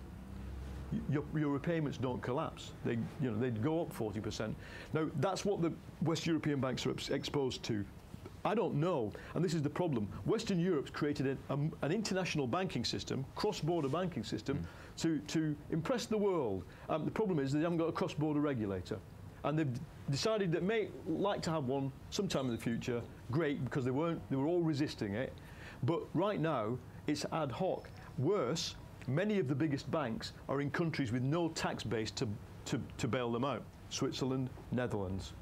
your repayments don't collapse. They'd go up 40%. Now, that's what the West European banks are exposed to. I don't know, and this is the problem. Western Europe's created an international banking system, cross-border banking system, to impress the world. The problem is they haven't got a cross-border regulator. And they've decided that may like to have one sometime in the future. Great, because they were all resisting it. But right now, it's ad hoc. Worse, many of the biggest banks are in countries with no tax base to bail them out. Switzerland, Netherlands,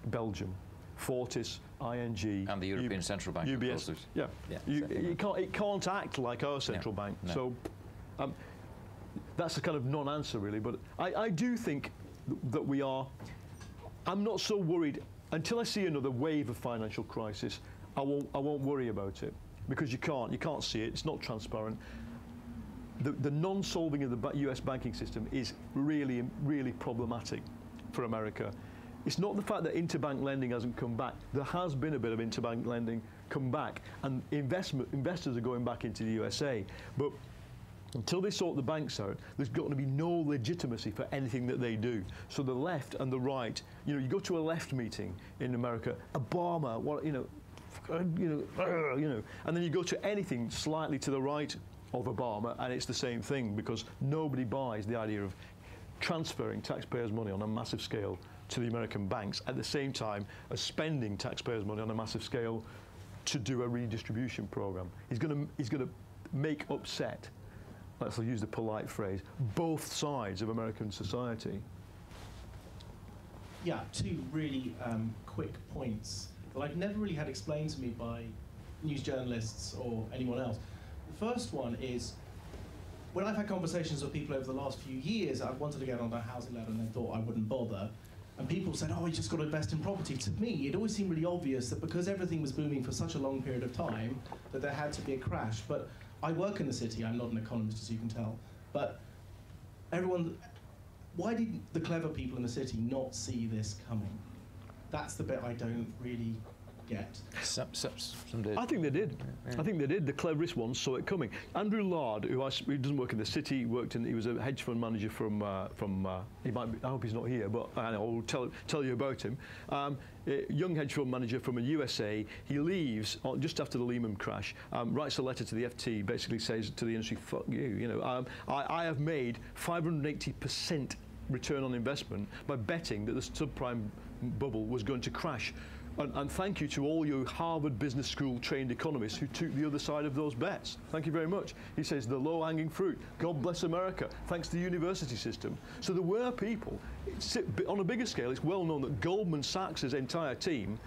Belgium, Fortis, ING. And the European Central Bank. UBS. Yeah. It can't act like our central bank. No. So that's a kind of non-answer, really. But I do think that we are... I'm not so worried. Until I see another wave of financial crisis, I won't worry about it. Because you can't see it. It's not transparent. The non-solving of the US banking system is really, really problematic for America. It's not the fact that interbank lending hasn't come back. There has been a bit of interbank lending come back, and investors are going back into the USA. But until they sort the banks out, there's got to be no legitimacy for anything that they do. So the left and the right, you go to a left meeting in America, Obama, and then you go to anything slightly to the right of Obama, and it's the same thing, because nobody buys the idea of transferring taxpayers' money on a massive scale to the American banks at the same time as spending taxpayers' money on a massive scale to do a redistribution program. He's going to make upset, let's use the polite phrase, both sides of American society. Yeah, two really quick points that I've never really had explained to me by news journalists or anyone else. The first one is, when I've had conversations with people over the last few years, I've wanted to get on a housing ladder and then thought I wouldn't bother. And people said, oh, you just got to invest in property. To me, it always seemed really obvious that because everything was booming for such a long period of time, that there had to be a crash. But I work in the city. I'm not an economist, as you can tell. But why did the clever people in the city not see this coming? That's the bit I don't really get. Some did. I think they did. Yeah. I think they did. The cleverest ones saw it coming. Andrew Lard, who doesn't work in the city, he was a hedge fund manager from he might be, I hope he's not here, but I'll tell you about him. Young hedge fund manager from the USA. He leaves just after the Lehman crash, writes a letter to the FT, basically says to the industry, fuck you, I have made 580% return on investment by betting that the subprime bubble was going to crash. And thank you to all you Harvard Business School trained economists who took the other side of those bets. Thank you very much. He says the low-hanging fruit. God bless America, thanks to the university system. So there were people, on a bigger scale, it's well known that Goldman Sachs' entire team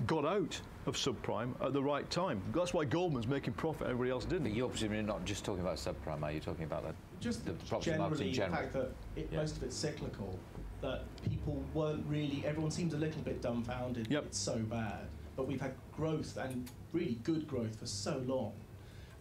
got out of subprime at the right time. That's why Goldman's making profit, everybody else didn't. But you're presumably not just talking about subprime, are you talking about just the property market in general? The fact that most of it's cyclical, that people weren't really, everyone seems a little bit dumbfounded. Yep. It's so bad. But we've had growth, and really good growth, for so long.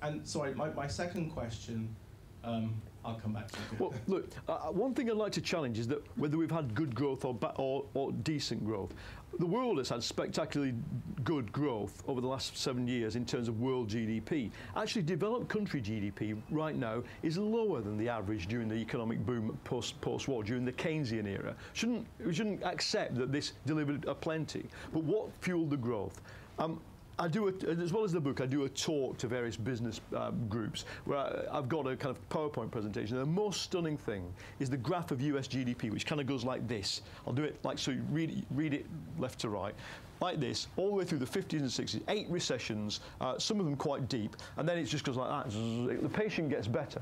And sorry, my second question, I'll come back to it. Well, look, one thing I'd like to challenge is that whether we've had good growth or decent growth, the world has had spectacularly good growth over the last 7 years in terms of world GDP. Actually, developed country GDP right now is lower than the average during the economic boom post-war, during the Keynesian era. We shouldn't accept that this delivered a plenty. But what fueled the growth? I do, as well as the book, I do a talk to various business groups where I've got a kind of PowerPoint presentation. The most stunning thing is the graph of US GDP, which kind of goes like this. I'll do it like so. You read it left to right, like this, all the way through the 50s and 60s. 8 recessions, some of them quite deep, and then it just goes like that. The patient gets better.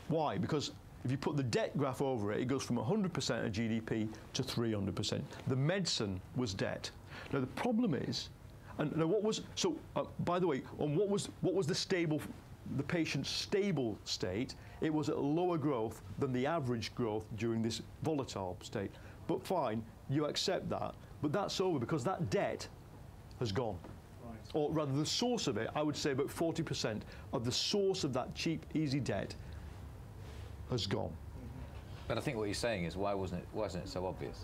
Why? Because if you put the debt graph over it, it goes from 100% of GDP to 300%. The medicine was debt. Now the problem is. And now what was by the way, on what was the patient's stable state? It was at lower growth than the average growth during this volatile state. But fine, you accept that. But that's over because that debt has gone. Right. Or rather, the source of it, I would say about 40% of the source of that cheap, easy debt has gone. But I think what you're saying is wasn't it so obvious?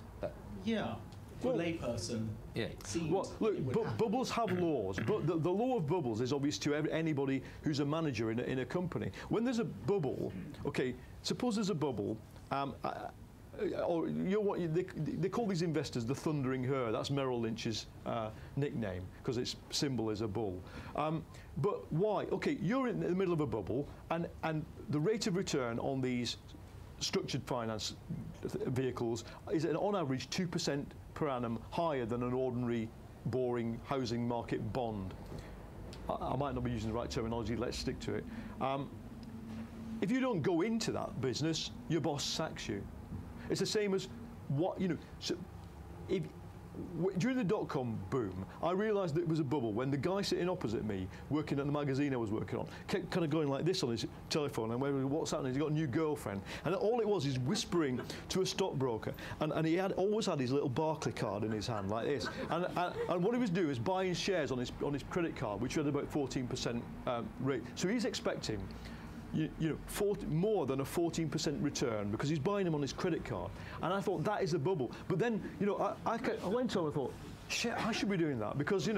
Yeah. For a layperson, it seems look, bubbles have laws, but the law of bubbles is obvious to anybody who's a manager in a company. When there's a bubble, okay, suppose there's a bubble, or they call these investors the thundering herd. That's Merrill Lynch's nickname, because its symbol is a bull. But why? Okay, you're in the middle of a bubble, and the rate of return on these structured finance vehicles is on average 2% per annum higher than an ordinary boring housing market bond. I might not be using the right terminology, let's stick to it. If you don't go into that business, your boss sacks you. It's the same as during the dot-com boom, I realised that it was a bubble when the guy sitting opposite me, working at the magazine I was working on, kept kind of going like this on his telephone, and what's happening? He's got a new girlfriend. And all it was is whispering to a stockbroker. And he always had his little Barclay card in his hand, like this. And what he was doing was buying shares on his credit card, which had about 14% rate. So he's expecting more than a 14% return because he's buying them on his credit card. And I thought, that is a bubble. But then, I went on and thought, shit, I should be doing that because,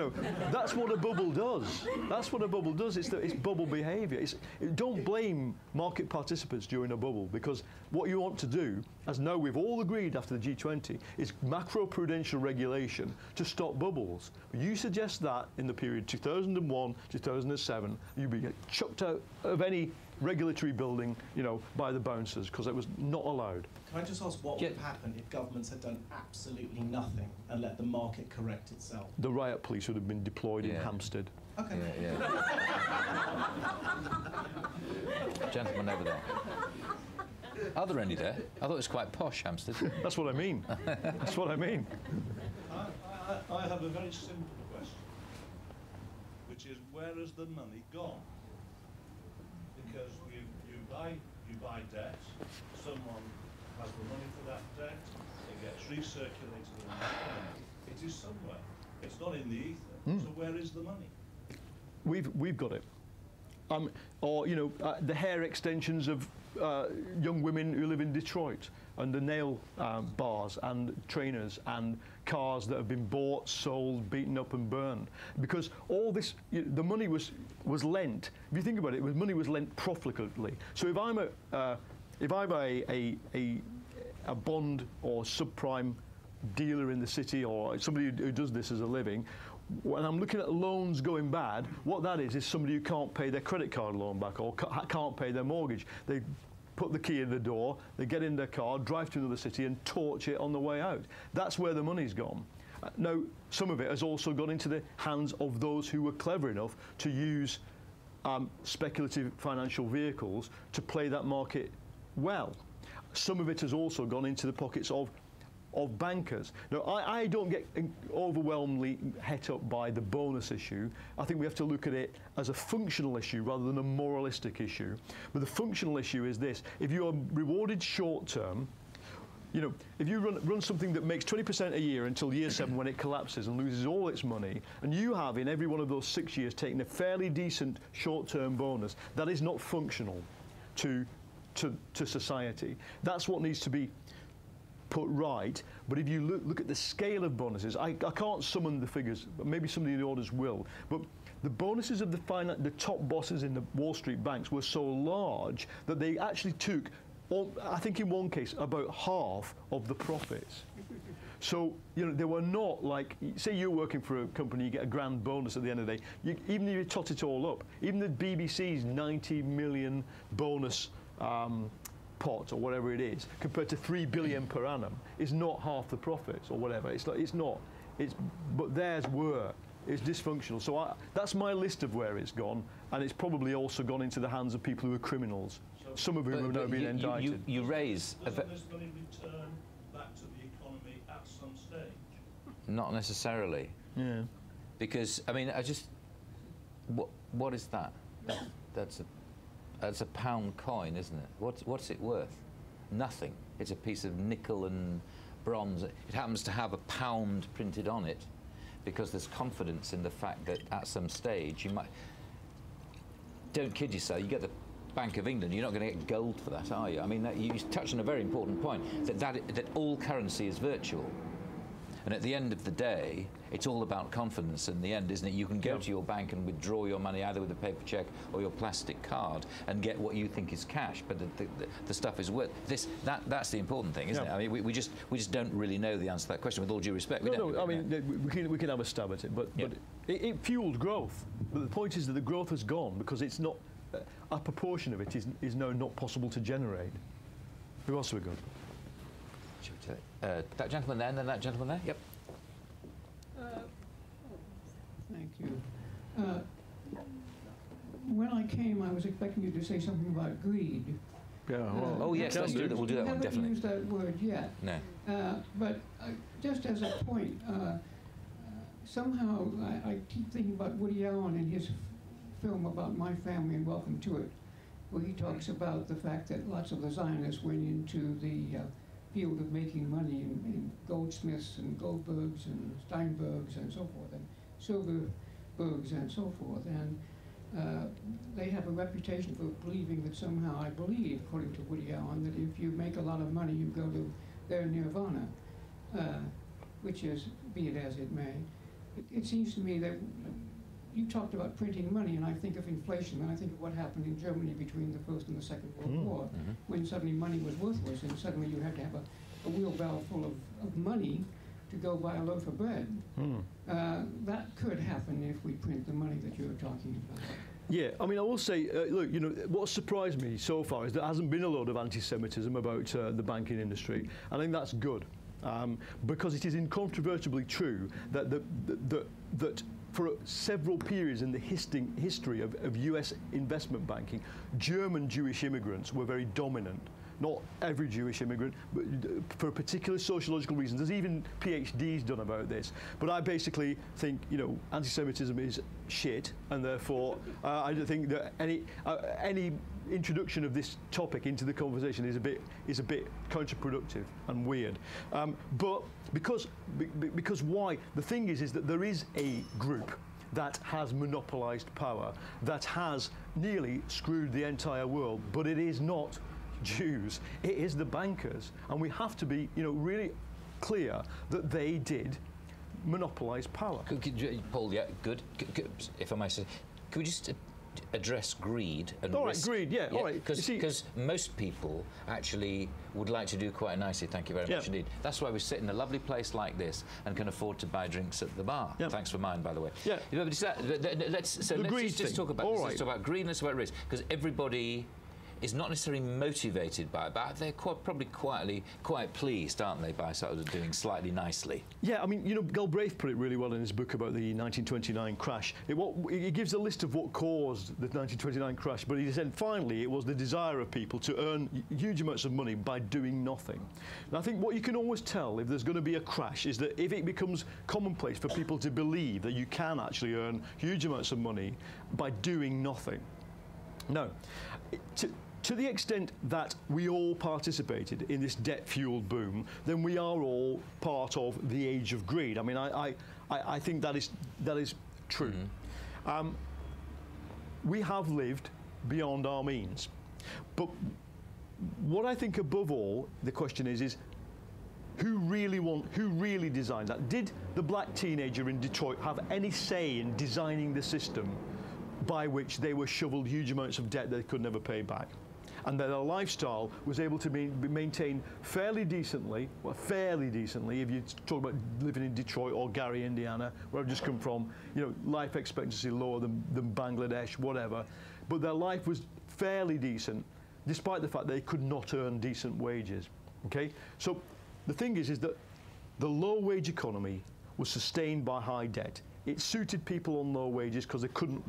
that's what a bubble does. That's what a bubble does. It's bubble behaviour. Don't blame market participants during a bubble because what you want to do, as now we've all agreed after the G20, is macro-prudential regulation to stop bubbles. You suggest that in the period 2001, 2007, you'd be chucked out of any regulatory building, by the bouncers because it was not allowed. Can I just ask what would have happened if governments had done absolutely nothing and let the market correct itself? The riot police would have been deployed in Hampstead. Okay. Yeah. Gentleman over there. Are there any there? I thought it was quite posh, Hampstead. That's what I mean. That's what I mean. I have a very simple question, which is where has the money gone? Because you buy debt, someone has the money for that debt, it gets recirculated in the economy. It is somewhere. It's not in the ether. So where is the money? We've got it. The hair extensions of young women who live in Detroit, and the nail bars and trainers and cars that have been bought, sold, beaten up and burned. Because all this, the money was lent. If you think about it, money was lent profitably. So if I'm a bond or subprime dealer in the city, or somebody who does this as a living, when I'm looking at loans going bad, what that is somebody who can't pay their credit card loan back or can't pay their mortgage. They put the key in the door, they get in their car, drive to another city and torch it on the way out. That's where the money's gone. Now, some of it has also gone into the hands of those who were clever enough to use speculative financial vehicles to play that market well. Some of it has also gone into the pockets of bankers. Now, I don't get overwhelmingly het up by the bonus issue. I think we have to look at it as a functional issue rather than a moralistic issue. But the functional issue is this: if you are rewarded short term, if you run something that makes 20% a year until year 7 when it collapses and loses all its money, and you have in every one of those 6 years taken a fairly decent short-term bonus, that is not functional to society. That's what needs to be put right. But if you look at the scale of bonuses, I can't summon the figures, but maybe somebody in the audience will. But the bonuses of the top bosses in the Wall Street banks were so large that they actually took, I think in one case, about half of the profits. So, they were not like, say you're working for a company, you get a grand bonus at the end of the day. Even if you tot it all up, even the BBC's 90 million bonus pot or whatever it is, compared to 3 billion per annum, is not half the profits or whatever. But theirs were. It's dysfunctional. So that's my list of where it's gone, and it's probably also gone into the hands of people who are criminals, some of whom have now been indicted. You raise... Doesn't this money return back to the economy at some stage? Not necessarily. Yeah. Because, what is that? That's a pound coin, isn't it? What's it worth? Nothing. It's a piece of nickel and bronze. It happens to have a pound printed on it because there's confidence in the fact that at some stage you might... Don't kid yourself, you get the Bank of England, you're not going to get gold for that, are you? You touched on a very important point, that all currency is virtual. And at the end of the day, it's all about confidence in the end, isn't it? You can go to your bank and withdraw your money either with a paper check or your plastic card and get what you think is cash, but the stuff is worth this. That's the important thing, isn't it? We just don't really know the answer to that question. With all due respect, we can have a stab at it, but it fueled growth. But the point is that the growth has gone because it's not a proportion of it is now not possible to generate. Who else have we got? That gentleman there, and then that gentleman there. Yep. Thank you. When I came, I was expecting you to say something about greed. Yeah. Well, oh yes, let's do that. We'll do that one definitely. I haven't used that word yet. No. But just as a point, somehow I keep thinking about Woody Allen and his film about My Family and Welcome to It, where he talks about the fact that lots of the Zionists went into the field of making money in goldsmiths and Goldbergs and Steinbergs and so forth, and Silverbergs and so forth. And they have a reputation for believing that somehow, I believe, according to Woody Allen, that if you make a lot of money, you go to their nirvana, which is, be it as it may. It seems to me that you talked about printing money, and I think of inflation, and I think of what happened in Germany between the First and the Second World War, when suddenly money was worthless, and suddenly you had to have a wheelbarrow full of money to go buy a loaf of bread. That could happen if we print the money that you're talking about. Yeah, I will say, look, what surprised me so far is there hasn't been a lot of anti-Semitism about the banking industry. I think that's good, because it is incontrovertibly true that for several periods in the history of US investment banking, German Jewish immigrants were very dominant. Not every Jewish immigrant, but for particular sociological reasons. There's even PhDs done about this. But I basically think, anti-Semitism is shit, and therefore I don't think that any introduction of this topic into the conversation is a bit counterproductive and weird. But because why? The thing is that there is a group that has monopolized power, that has nearly screwed the entire world, but it is not Jews, it is the bankers. And we have to be, really clear that they did monopolise power. Paul, yeah, good. If I may say, could we just address greed and all risk? Right, greed, yeah, all right. Because most people actually would like to do quite nicely, thank you very much indeed. That's why we sit in a lovely place like this and can afford to buy drinks at the bar. Yep. Thanks for mine, by the way. Yeah. Let's just talk about let's talk about greed, let's talk about risk, because everybody is not necessarily motivated by it, but they're probably quite pleased, aren't they, by sort of doing slightly nicely. Yeah, I mean, Galbraith put it really well in his book about the 1929 crash. He gives a list of what caused the 1929 crash, but he said finally it was the desire of people to earn huge amounts of money by doing nothing. And I think what you can always tell if there's going to be a crash is that if it becomes commonplace for people to believe that you can actually earn huge amounts of money by doing nothing. No. To the extent that we all participated in this debt-fueled boom, then we are all part of the age of greed. I mean, I think that is true. Mm-hmm. We have lived beyond our means, but what I think above all the question is who really designed that? Did the black teenager in Detroit have any say in designing the system by which they were shoveled huge amounts of debt they could never pay back? And that their lifestyle was able to be maintained fairly decently, if you talk about living in Detroit or Gary, Indiana, where I've just come from, life expectancy lower than Bangladesh, whatever. But their life was fairly decent, despite the fact they could not earn decent wages, okay? So the thing is that the low-wage economy was sustained by high debt. It suited people on low wages because they couldn't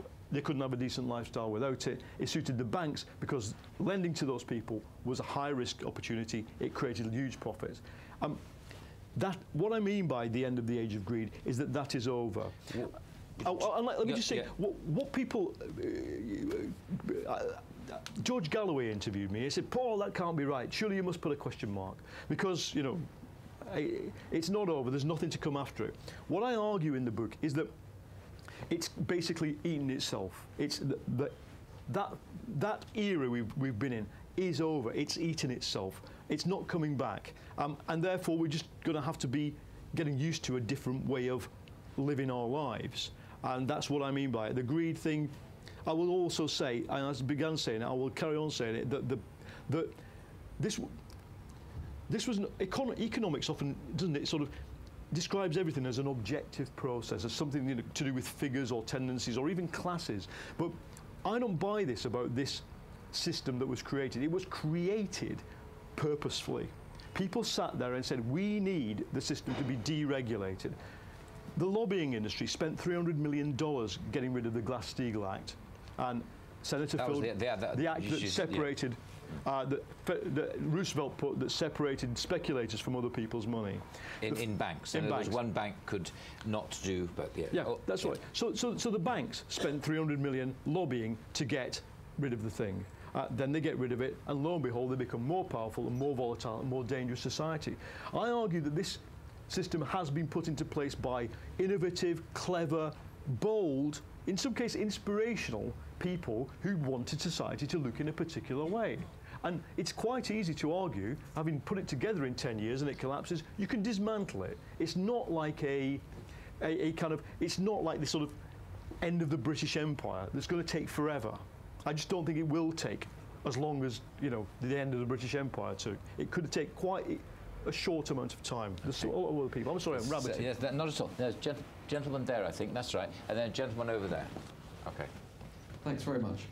have a decent lifestyle without it. It suited the banks because lending to those people was a high-risk opportunity. It created huge profits. What I mean by the end of the age of greed is that is over. Let me just say, what people... George Galloway interviewed me. He said, Paul, that can't be right. Surely you must put a question mark. Because, it's not over. There's nothing to come after it. What I argue in the book is that it's basically eaten itself. It's that era we've been in is over. It's eaten itself. It's not coming back. And therefore, we're just going to have to be getting used to a different way of living our lives. And that's what I mean by it. The greed thing, I will also say, and as I began saying it, I will carry on saying it, that this was economics often, doesn't it, sort of describes everything as an objective process, as something to do with figures or tendencies or even classes. But I don't buy this about this system that was created. It was created purposefully. People sat there and said, we need the system to be deregulated. The lobbying industry spent $300 million getting rid of the Glass-Steagall Act. And Senator Phil, the act that separated... that Roosevelt put that separated speculators from other people's money. In banks. In banks. One bank could not do, but yeah. Yeah, that's right. So the banks spent $300 million lobbying to get rid of the thing. Then they get rid of it, and lo and behold, they become more powerful and more volatile and more dangerous society. I argue that this system has been put into place by innovative, clever, bold, in some cases inspirational people who wanted society to look in a particular way. And it's quite easy to argue, having put it together in 10 years and it collapses, you can dismantle it. It's not like it's not like this sort of end of the British Empire that's going to take forever. I just don't think it will take as long as, the end of the British Empire took. It could take quite a short amount of time. There's a lot of other people. I'm sorry, I'm rabbiting. Yes, not at all. There's a gentleman there, I think, that's right. And then a gentleman over there. Okay. Thanks very much.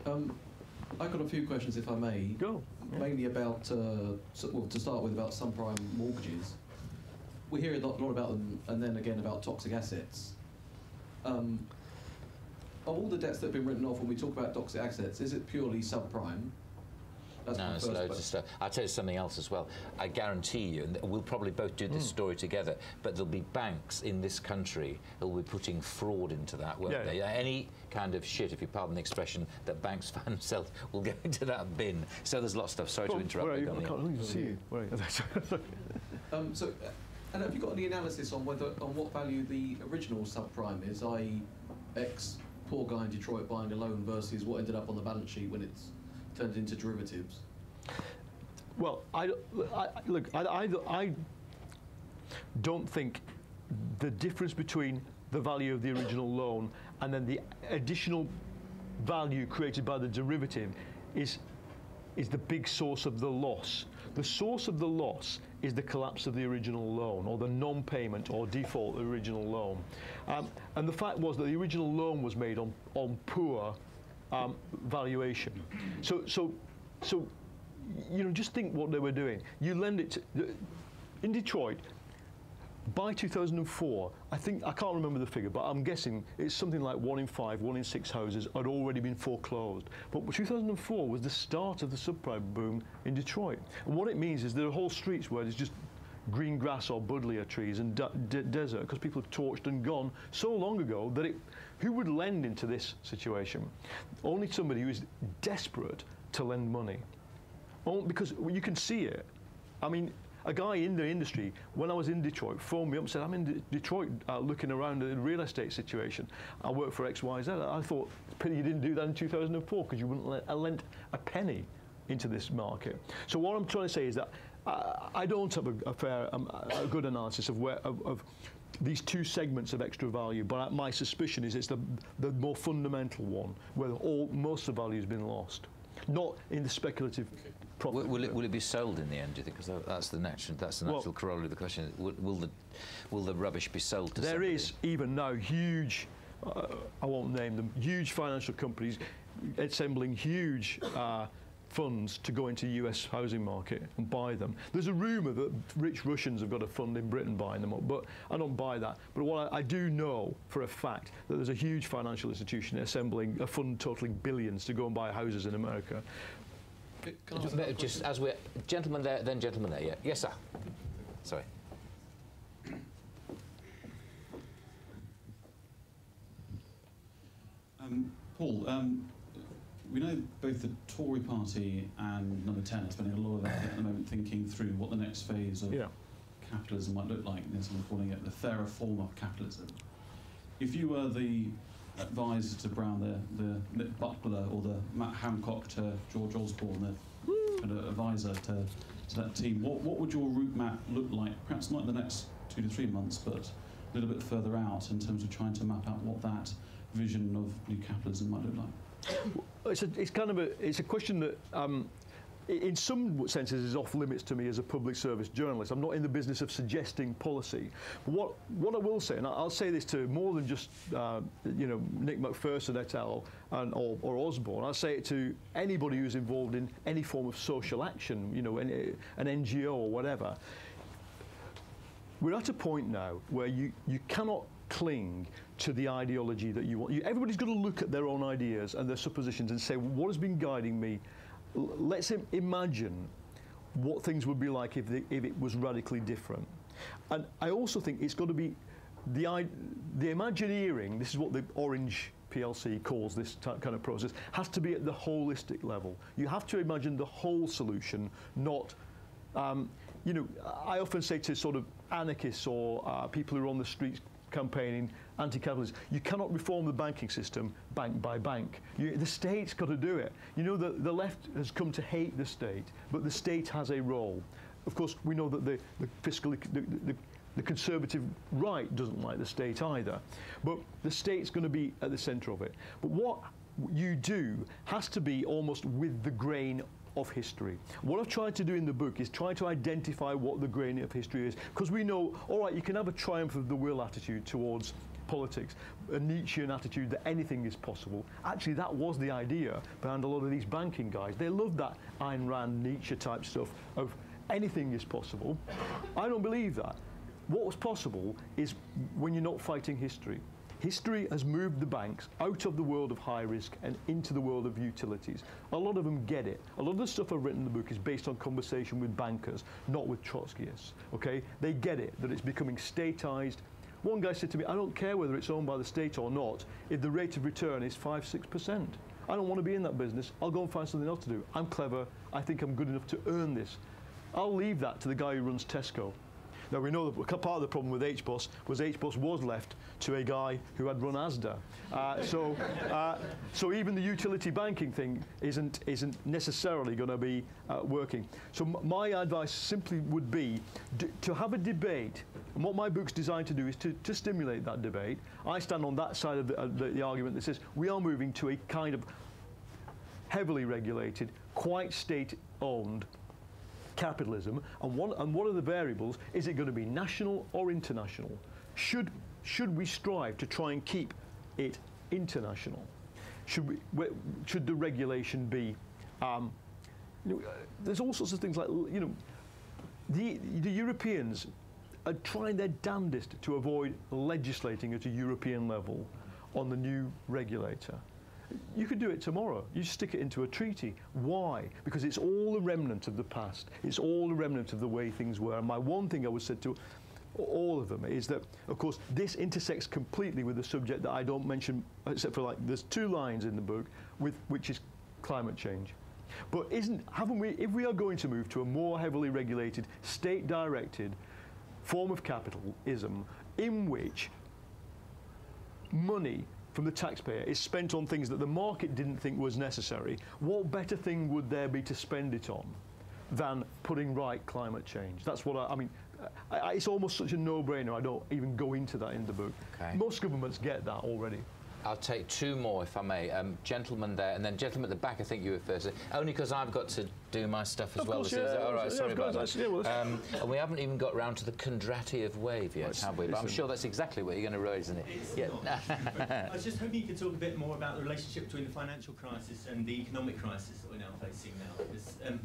I've got a few questions, if I may. Go. Yeah. Mainly about, to start with, about subprime mortgages. We hear a lot about them, and then again about toxic assets. Of all the debts that have been written off when we talk about toxic assets, is it purely subprime? That's no, it's loads of stuff. I'll tell you something else as well. I guarantee you, and we'll probably both do this story together, but there'll be banks in this country that will be putting fraud into that, won't they? Any kind of shit, if you pardon the expression, that banks find themselves will go into that bin. So there's lots of stuff. Sorry to interrupt. Where are you? I can't even see you. Where are you? And have you got any analysis on what value the original subprime is, i.e. ex poor guy in Detroit buying a loan versus what ended up on the balance sheet when it's turned into derivatives? Well, look, I don't think the difference between the value of the original loan and then the additional value created by the derivative is the big source of the loss. The source of the loss is the collapse of the original loan, or the non-payment or default of the original loan. And the fact was that the original loan was made on poor valuation. So you know, just think what they were doing. You lend it to, in Detroit, by 2004, I can't remember the figure, but I'm guessing it's something like 1 in 5, 1 in 6 houses had already been foreclosed. But 2004 was the start of the subprime boom in Detroit. And what it means is there are whole streets where there's just green grass or buddleia trees and desert, because people have torched and gone so long ago that who would lend into this situation? Only somebody who is desperate to lend money. Because you can see it. I mean, a guy in the industry, when I was in Detroit, phoned me up and said, I'm in Detroit looking around at the real estate situation. I work for XYZ. I thought, pity you didn't do that in 2004 because you wouldn't lent a penny into this market. So what I'm trying to say is that I don't have a good analysis of these two segments of extra value, but my suspicion is it's the more fundamental one, where most of the value has been lost, not in the speculative. Will it be sold in the end, do you think? Because that's the natural corollary of the question. Will the rubbish be sold to somebody? There is, even now, huge, I won't name them, huge financial companies assembling huge funds to go into the US housing market and buy them. There's a rumour that rich Russians have got a fund in Britain buying them up, but I don't buy that. But what I do know for a fact that there's a huge financial institution assembling a fund totaling billions to go and buy houses in America. Just as we're gentlemen there, then gentlemen there. Yeah. Yes, sir. Sorry. Paul, we know both the Tory party and Number 10 are spending a lot of effort at the moment thinking through what the next phase of capitalism might look like. There's someone calling it the fairer form of capitalism. If you were the advisor to Brown, the Mick Butler or the Matt Hancock to George Osborne, the kind of advisor to that team, what would your route map look like? Perhaps not in the next 2 to 3 months, but a little bit further out in terms of trying to map out what that vision of new capitalism might look like. It's a question that in some senses is off limits to me as a public service journalist. I'm not in the business of suggesting policy. But what I will say, and I'll say this to more than just Nick McPherson et al. Or Osborne, I'll say it to anybody who's involved in any form of social action, an NGO or whatever. We're at a point now where you cannot cling to the ideology that you want. Everybody's got to look at their own ideas and their suppositions and say, well, what has been guiding me? Let's imagine what things would be like if it was radically different. And I also think it's got to be the Imagineering, this is what the Orange PLC calls this kind of process, has to be at the holistic level. You have to imagine the whole solution, not, I often say to sort of anarchists or people who are on the streets campaigning anti-capitalism, you cannot reform the banking system bank by bank. The state's got to do it. The left has come to hate the state, but the state has a role. Of course, we know that the conservative right doesn't like the state either, but the state's going to be at the centre of it. But what you do has to be almost with the grain of history. What I've tried to do in the book is try to identify what the grain of history is, because we know, all right, you can have a triumph of the will attitude towards politics, a Nietzschean attitude that anything is possible. Actually, that was the idea behind a lot of these banking guys. They loved that Ayn Rand, Nietzsche type stuff of anything is possible. I don't believe that. What was possible is when you're not fighting history. History has moved the banks out of the world of high risk and into the world of utilities. A lot of them get it. A lot of the stuff I've written in the book is based on conversation with bankers, not with Trotskyists, okay? They get it, that it's becoming statized. One guy said to me, I don't care whether it's owned by the state or not, if the rate of return is 5–6%. I don't want to be in that business. I'll go and find something else to do. I'm clever. I think I'm good enough to earn this. I'll leave that to the guy who runs Tesco. Now we know that part of the problem with HBOS was left to a guy who had run ASDA. So even the utility banking thing isn't necessarily going to be working. So my advice simply would be to have a debate, and what my book's designed to do is to stimulate that debate. I stand on that side of the argument that says we are moving to a kind of heavily regulated, quite state-owned capitalism, and what are the variables? Is it going to be national or international? Should we strive to try and keep it international? Should the regulation be? There's all sorts of things like, the Europeans are trying their damnedest to avoid legislating at a European level on the new regulator. You could do it tomorrow. You stick it into a treaty. Why? Because it's all a remnant of the past. It's all a remnant of the way things were. And my one thing I would say to all of them is that, of course, this intersects completely with the subject that I don't mention, except for there's 2 lines in the book, which is climate change. But haven't we, if we are going to move to a more heavily regulated, state-directed form of capitalism in which money from the taxpayer is spent on things that the market didn't think was necessary, what better thing would there be to spend it on than putting right climate change? That's what I mean. It's almost such a no-brainer. I don't even go into that in the book. Okay. Most governments get that already. I'll take 2 more, if I may. Gentleman there, and then gentleman at the back, I think you were first. Only because I've got to do my stuff as well. Course, yeah, all right, sorry about that. Yeah, and we haven't even got round to the Kondratiev wave yet, have we? But I'm sure that's exactly what you're going to raise, isn't it? Yeah. I was just hoping you could talk a bit more about the relationship between the financial crisis and the economic crisis that we're now facing now. Because,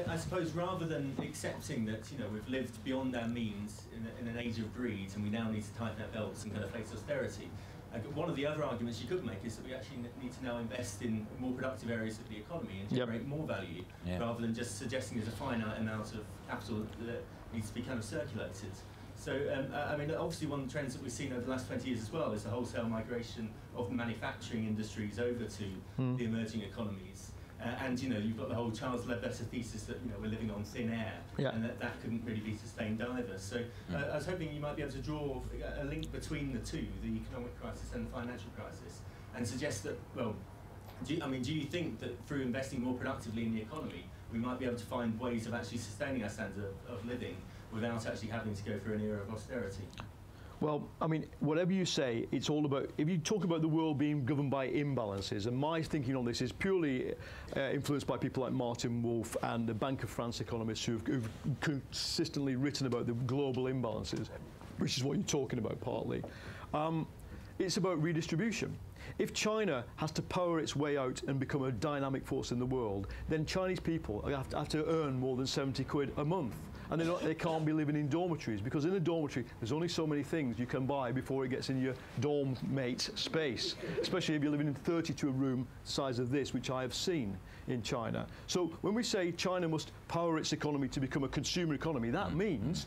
I suppose rather than accepting that we've lived beyond our means in an age of greed and we now need to tighten our belts and kind of face austerity, one of the other arguments you could make is that we actually need to now invest in more productive areas of the economy and generate more value, rather than just suggesting there's a finite amount of capital that needs to be kind of circulated. So, I mean, obviously one of the trends that we've seen over the last 20 years as well is the wholesale migration of manufacturing industries over to the emerging economies. And you've got the whole Charles Ledbetter thesis that we're living on thin air, and that couldn't really be sustained either. So I was hoping you might be able to draw a link between the two, the economic crisis and the financial crisis, and suggest that, well, do you think that through investing more productively in the economy, we might be able to find ways of actually sustaining our standard of living without actually having to go through an era of austerity? Well, I mean, whatever you say, it's all about, if you talk about the world being governed by imbalances, and my thinking on this is purely influenced by people like Martin Wolf and the Bank of France economists who've consistently written about the global imbalances, which is what you're talking about partly. It's about redistribution. If China has to power its way out and become a dynamic force in the world, then Chinese people have to earn more than 70 quid a month. And they can't be living in dormitories, because in a dormitory there's only so many things you can buy before it gets in your dorm mate's space, especially if you're living in 32 room size of this, which I have seen in China. So when we say China must power its economy to become a consumer economy, that means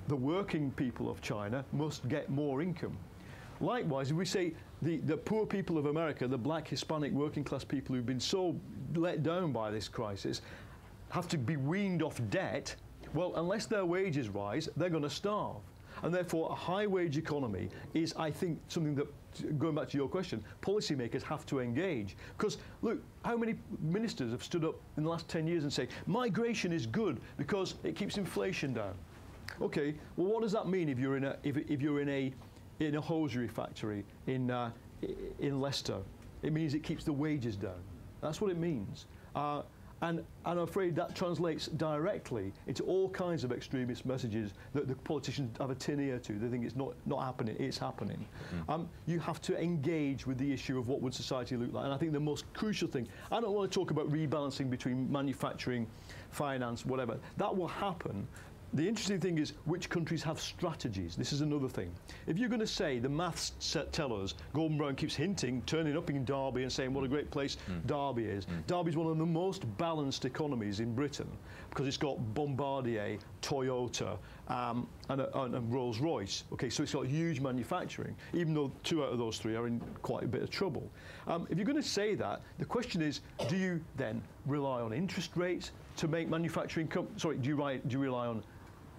the working people of China must get more income. Likewise, if we say the poor people of America, the black, Hispanic, working class people who've been so let down by this crisis, have to be weaned off debt, well, unless their wages rise, they're going to starve. And therefore, a high-wage economy is, I think, something that, going back to your question, policymakers have to engage. Because, look, how many ministers have stood up in the last 10 years and say, migration is good because it keeps inflation down? Okay, well, what does that mean if you're in a hosiery factory in Leicester? It means it keeps the wages down. That's what it means. And I'm afraid that translates directly into all kinds of extremist messages that the politicians have a tin ear to. They think it's not happening, it's happening. You have to engage with the issue of what would society look like. And I think the most crucial thing, I don't want to talk about rebalancing between manufacturing, finance, whatever. That will happen. The interesting thing is which countries have strategies. This is another thing. If you're going to say, the maths tell us, Gordon Brown keeps hinting, turning up in Derby and saying what a great place Derby is. Derby's one of the most balanced economies in Britain because it's got Bombardier, Toyota, and Rolls-Royce. Okay, so it's got huge manufacturing, even though 2 out of those 3 are in quite a bit of trouble. If you're going to say that, the question is, do you then rely on interest rates to make manufacturing do you rely on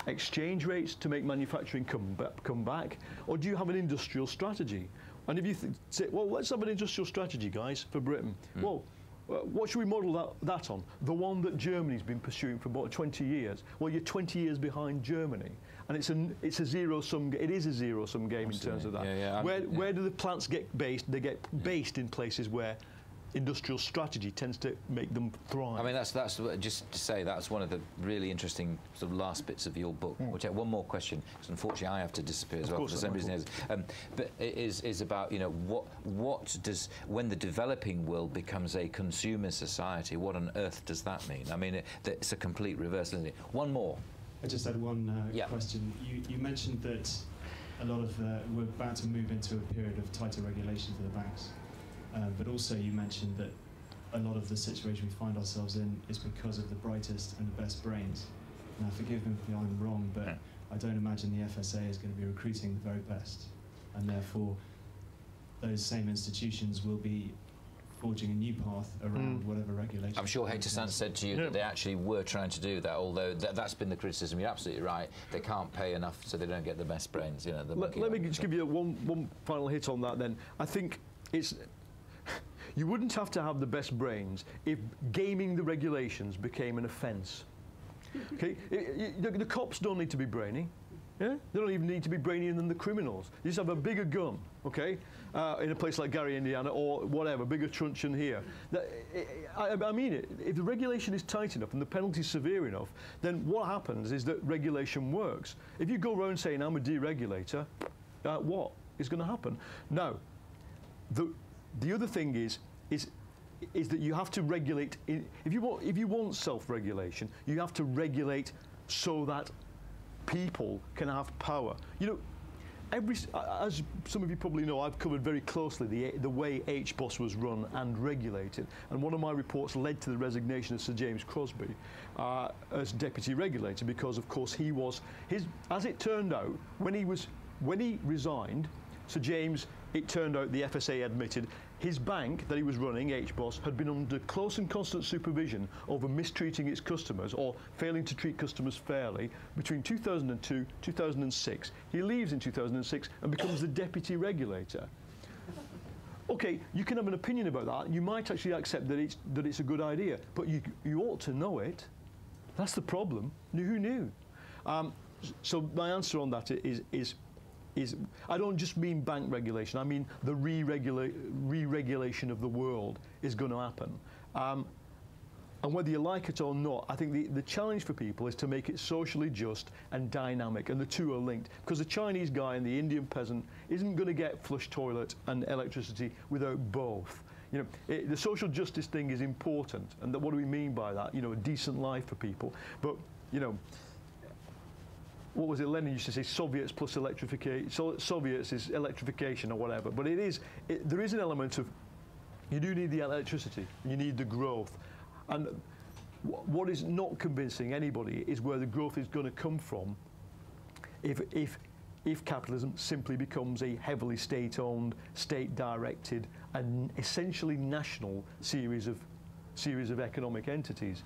exchange rates to make manufacturing come back, or do you have an industrial strategy? And if you say, well, let's have an industrial strategy, guys, for Britain. Well, what should we model that on? The one that Germany's been pursuing for about 20 years. Well, you're 20 years behind Germany, and it's a zero-sum. It is a zero-sum game. Absolutely. In terms of that. Yeah, where do the plants get based? They get based in places where industrial strategy tends to make them thrive. I mean, that's just to say that's one of the really interesting sort of last bits of your book. We'll take one more question, because unfortunately I have to disappear as well for the same reason. But it is about, you know, what does, when the developing world becomes a consumer society, what on earth does that mean? I mean, it's a complete reversal, isn't it? One more. I just had one question. You mentioned that a lot of we're about to move into a period of tighter regulation for the banks. But also you mentioned that a lot of the situation we find ourselves in is because of the brightest and the best brains. Now, forgive me if I'm wrong, but I don't imagine the FSA is going to be recruiting the very best. And therefore, those same institutions will be forging a new path around whatever regulation. I'm sure HSAN said to you that they actually were trying to do that, although that's been the criticism. You're absolutely right. They can't pay enough, so they don't get the best brains. You know. Let me just give you one final hit on that then. I think it's... You wouldn't have to have the best brains if gaming the regulations became an offence. Okay, the cops don't need to be brainy. Yeah, they don't even need to be brainier than the criminals. You just have a bigger gun, okay, in a place like Gary, Indiana, or whatever, bigger truncheon here. I mean it. If the regulation is tight enough and the penalty is severe enough, then what happens is that regulation works. If you go around saying I'm a deregulator, what is going to happen? Now, the other thing is that you have to regulate. If you want self-regulation, you have to regulate so that people can have power. You know, as some of you probably know, I've covered very closely the way HBOS was run and regulated, and one of my reports led to the resignation of Sir James Crosby as deputy regulator, because of course as it turned out, when he resigned, Sir James, it turned out the FSA admitted his bank that he was running, HBOS, had been under close and constant supervision over mistreating its customers or failing to treat customers fairly between 2002 2006. He leaves in 2006 and becomes the deputy regulator. Okay, you can have an opinion about that. You might actually accept that it's a good idea, but you ought to know it. That's the problem. Who knew? So my answer on that is I don't just mean bank regulation. I mean the re-regulation of the world is going to happen. And whether you like it or not, I think the challenge for people is to make it socially just and dynamic, and the two are linked. Because the Chinese guy and the Indian peasant isn't going to get flush toilet and electricity without both. You know, the social justice thing is important, and what do we mean by that? You know, a decent life for people. But, you know, what was it Lenin used to say, Soviets plus electrification, Soviets is electrification or whatever, but there is an element of, you do need the electricity, you need the growth, and what is not convincing anybody is where the growth is going to come from if capitalism simply becomes a heavily state-owned, state-directed, and essentially national series of economic entities.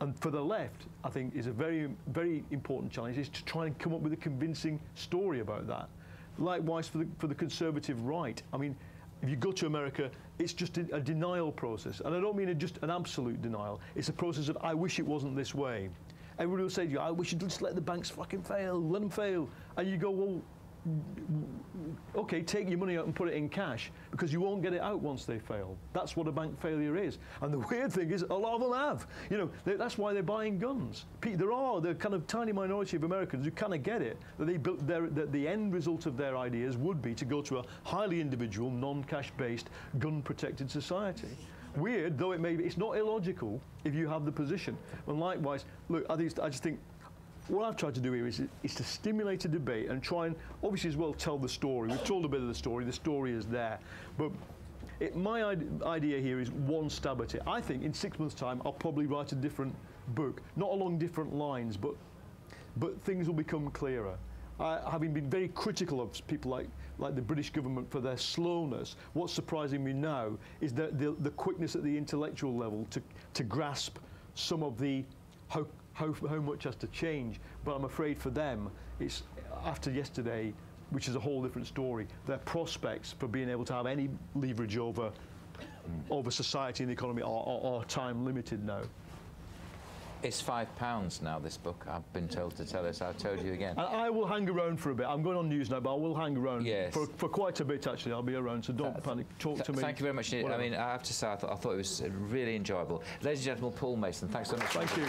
And for the left, I think, is a very, very important challenge, is to try and come up with a convincing story about that. Likewise, for the conservative right, I mean, if you go to America, it's just a denial process. And I don't mean just an absolute denial. It's a process of, I wish it wasn't this way. Everybody will say to you, I wish you'd just let the banks fucking fail, let them fail. And you go, well, okay, take your money out and put it in cash, because you won't get it out once they fail. That's what a bank failure is. And the weird thing is, a lot of them have. You know, that's why they're buying guns. The kind of tiny minority of Americans who kind of get it, that they built that the end result of their ideas would be to go to a highly individual, non-cash-based, gun-protected society. Weird, though it may be, it's not illogical if you have the position. And likewise, look, I just think, what I've tried to do here is to stimulate a debate and try and, obviously as well, tell the story. We've told a bit of the story is there. But my idea here is one stab at it. I think in 6 months' time, I'll probably write a different book, not along different lines, but things will become clearer. Having been very critical of people like the British government for their slowness, what's surprising me now is the quickness at the intellectual level to grasp some of how much has to change. But I'm afraid for them, it's after yesterday, which is a whole different story. Their prospects for being able to have any leverage over society and the economy are time limited now. It's £5 now, this book, I've been told to tell us. I've told you again. And I will hang around for a bit. I'm going on news now, but I will hang around for quite a bit, actually. I'll be around, so don't panic. Talk to me. Thank you very much. Whatever. I mean, I have to say, I thought it was really enjoyable. Ladies and gentlemen, Paul Mason, thanks so much. Thank you.